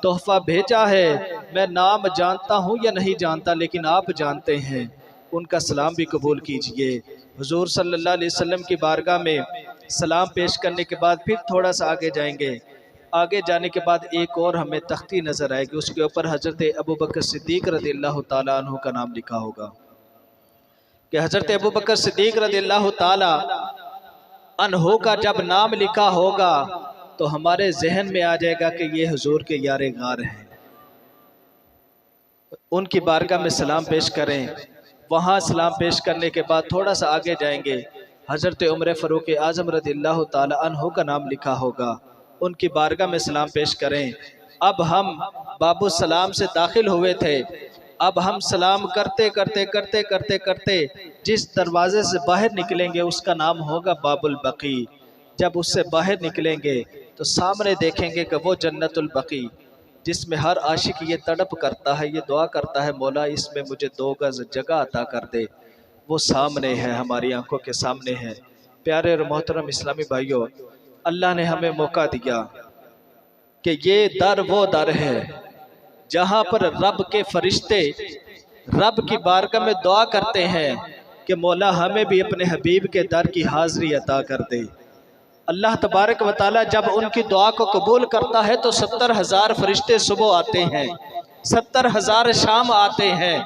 तोहफ़ा भेजा है, मैं नाम जानता हूँ या नहीं जानता लेकिन आप जानते हैं, उनका सलाम भी कबूल कीजिए। हुजूर सल्लल्लाहु अलैहि वसल्लम की बारगाह में सलाम पेश करने के बाद फिर थोड़ा सा आगे जाएंगे। आगे जाने के बाद एक और हमें तख्ती नज़र आएगी, उसके ऊपर हज़रत अबू बकर सिद्दीक़ रज़ियल्लाहु ताला अन्हु का नाम लिखा होगा कि हज़रत अबू बकर सिद्दीक़ रज़ियल्लाहु ताला अन्हु का जब नाम लिखा होगा तो हमारे जहन में आ जाएगा कि ये हुजूर के यार गार हैं। उनकी बारगाह में सलाम पेश करें। वहाँ सलाम पेश करने के बाद थोड़ा सा आगे जाएंगे, हज़रत उमर फ़ारूक आज़म रज़ियल्लाहु ताला अन्हु का नाम लिखा होगा, उनकी बारगाह में सलाम पेश करें। अब हम बाबू सलाम से दाखिल हुए थे, अब हम सलाम करते करते करते करते करते जिस दरवाजे से बाहर निकलेंगे उसका नाम होगा बाबुल बकी। जब उससे बाहर निकलेंगे तो सामने देखेंगे कि वो जन्नतुल बकी जिसमें हर आशिक ये तड़प करता है, ये दुआ करता है, मौला इसमें मुझे 2 गज़ जगह अता कर दे, वो सामने है, हमारी आंखों के सामने है। प्यारे और मोहतरम इस्लामी भाइयों, अल्लाह ने हमें मौका दिया कि ये दर वो दर है जहाँ पर रब के फरिश्ते रब की बारगाह में दुआ करते हैं कि मौला हमें भी अपने हबीब के दर की हाज़िरी अता कर दे। अल्लाह तबारक व तआला जब उनकी दुआ को कबूल करता है तो 70,000 फरिश्ते सुबह आते हैं, 70,000 शाम आते हैं,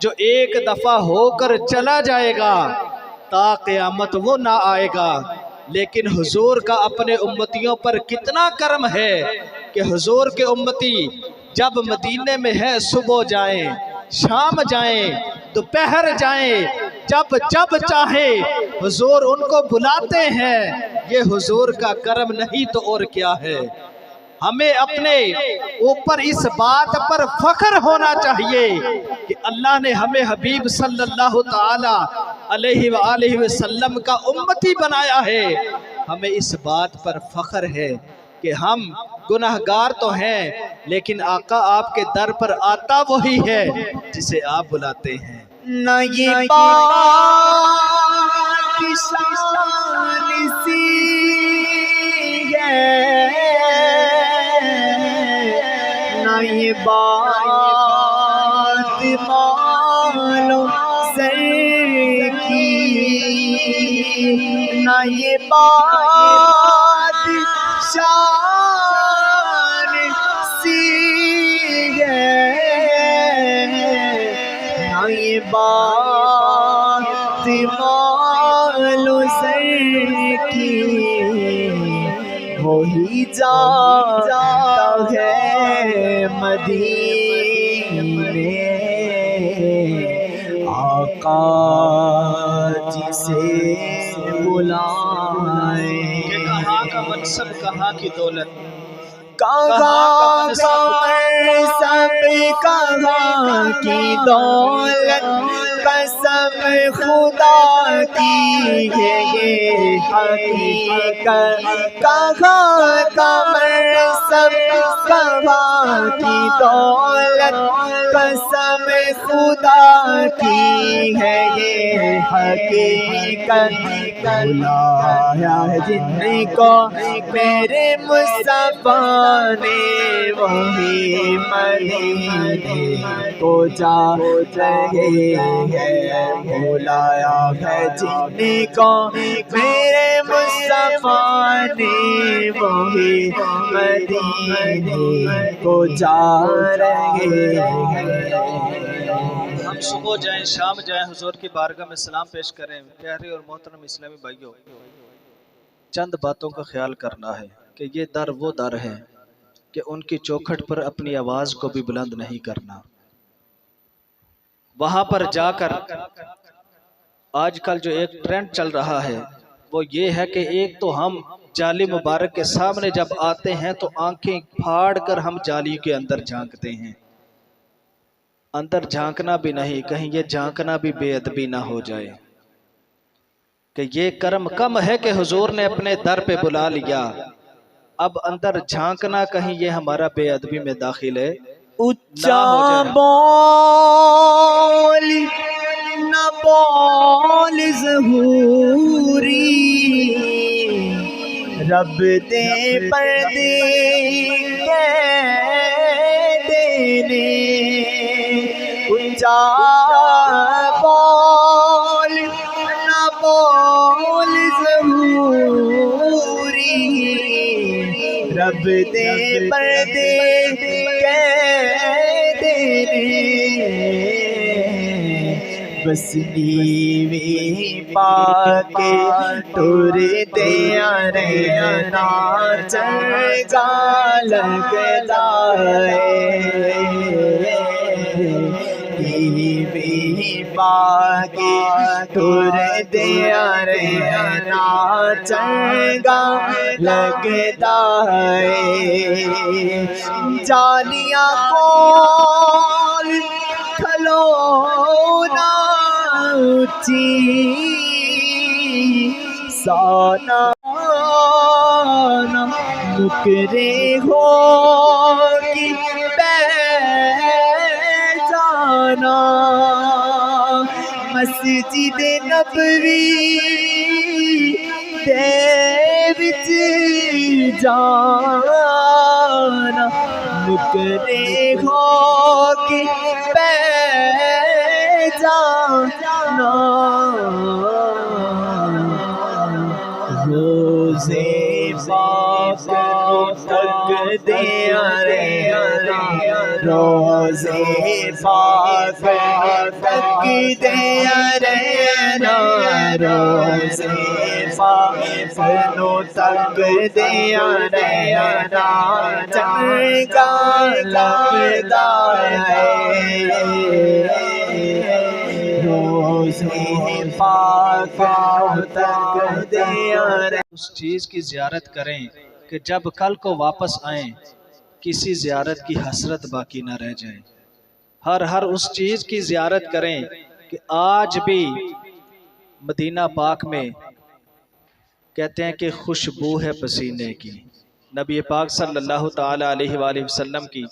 जो एक दफ़ा होकर चला जाएगा ता क़यामत वो ना आएगा। लेकिन हुजूर का अपने उम्मतियों पर कितना करम है कि हुजूर के उम्मती जब मदीने में है, सुबह जाएं, शाम जाएं, दोपहर जाएं, जब जब चाहे हुजूर उनको बुलाते हैं। ये हुजूर का करम नहीं तो और क्या है। हमें अपने ऊपर इस बात पर फख्र होना चाहिए कि अल्लाह ने हमें हबीब सल्लल्लाहु ताला अलैहि वसल्लम का उम्मती बनाया है। हमें इस बात पर फख्र है कि हम गुनहगार तो हैं लेकिन आका आपके दर पर आता वही है जिसे आप बुलाते हैं। न ये बात शान सी है, न ये बात मानो सर की, न ये बात शान सी है, न ये बात मानो सर की, वही जाता है मदीने आका जिसे बुलाए। कहाँ का मनसब, कहाँ की दौलत, कहाँ का सब कहाँ की दौलत, कसम खुदा की है ये हकीकत। कहाँ का सब कहाँ की दौलत, कसम खुदा की है ये हकीकत। बुलाया है जिनको मेरे मुस्तफा ने, वही मदीने को जा रहे हैं। बुलाया है जिनको मेरे मुस्तफा ने, वही मदीने को जा रहे हैं। हम सुबह जाएं, शाम जाएं, हुजूर की बारगाह में सलाम पेश करें। प्यारे और मोहतरम इस्लामी भाइयों, चंद बातों का ख्याल करना है कि ये दर वो दर है कि उनकी चौखट पर अपनी आवाज़ को भी बुलंद नहीं करना। वहाँ पर जाकर आजकल जो एक ट्रेंड चल रहा है वो ये है कि एक तो हम जाली मुबारक के सामने जब आते हैं तो आंखें फाड़ कर हम जाली के अंदर झांकते हैं। अंदर झांकना भी नहीं, कहीं ये झांकना भी बेअदबी ना हो जाए कि ये कर्म कम है कि हुजूर ने अपने दर पे बुला लिया, अब अंदर झांकना कहीं ये हमारा बेअदबी में दाखिल है उच्चा ना हो जाए। बोल न बोल ज़हूरी, रब दे पर्दे के देने। उच्चा बोल न बोल ज़हूरी, रब दे पर्दे के देने। बस नीवी पाके तुर दिया रे नाचगा लगदा है। नीवी पाके तुर दिया रे नाचगा लगदा है। जालियां कोल खलोना ऊंची, साना मुकरे हो कि जाना। मस्जिद नबवी दे विच जाना, मुकरे हो कि जाना। रोज़े पाक तक दिया रे, रोज़े पाक तक दिया रे, रोज़े पाक तक दिया रे, चंगा लगदा है। उस चीज की ज़ियारत करें कि जब कल को वापस आए किसी ज़ियारत की हसरत बाकी ना रह जाए। हर उस चीज की ज़ियारत करें कि आज भी मदीना पाक में कहते हैं कि खुशबू है पसीने की। नबी पाक सल्लल्लाहु ताला अलैहि वसल्लम की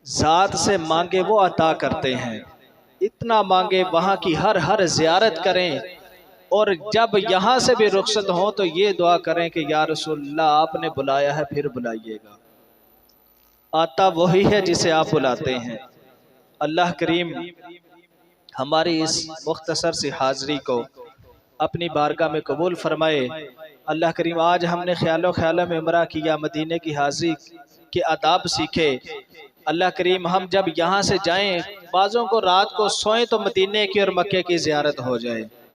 ज़ात से मांगे वो अता करते हैं, इतना मांगे वहाँ की हर ज़ियारत करें। और जब यहाँ से भी रुखसत हो तो ये दुआ करें कि या रसूलल्लाह आपने बुलाया है फिर बुलाइएगा। आता वही है जिसे आप बुलाते हैं। अल्लाह करीम हमारी इस मुख्तसर सी हाज़री को अपनी बारगाह में कबूल फरमाए। अल्लाह करीम आज हमने ख्यालों में उम्रा किया, मदीने की हाज़री के आदाब सीखे। अल्लाह करीम हम जब यहाँ से जाएं, बाज़ों को रात को सोएं तो मदीने की और मक्के की ज़ियारत हो जाए।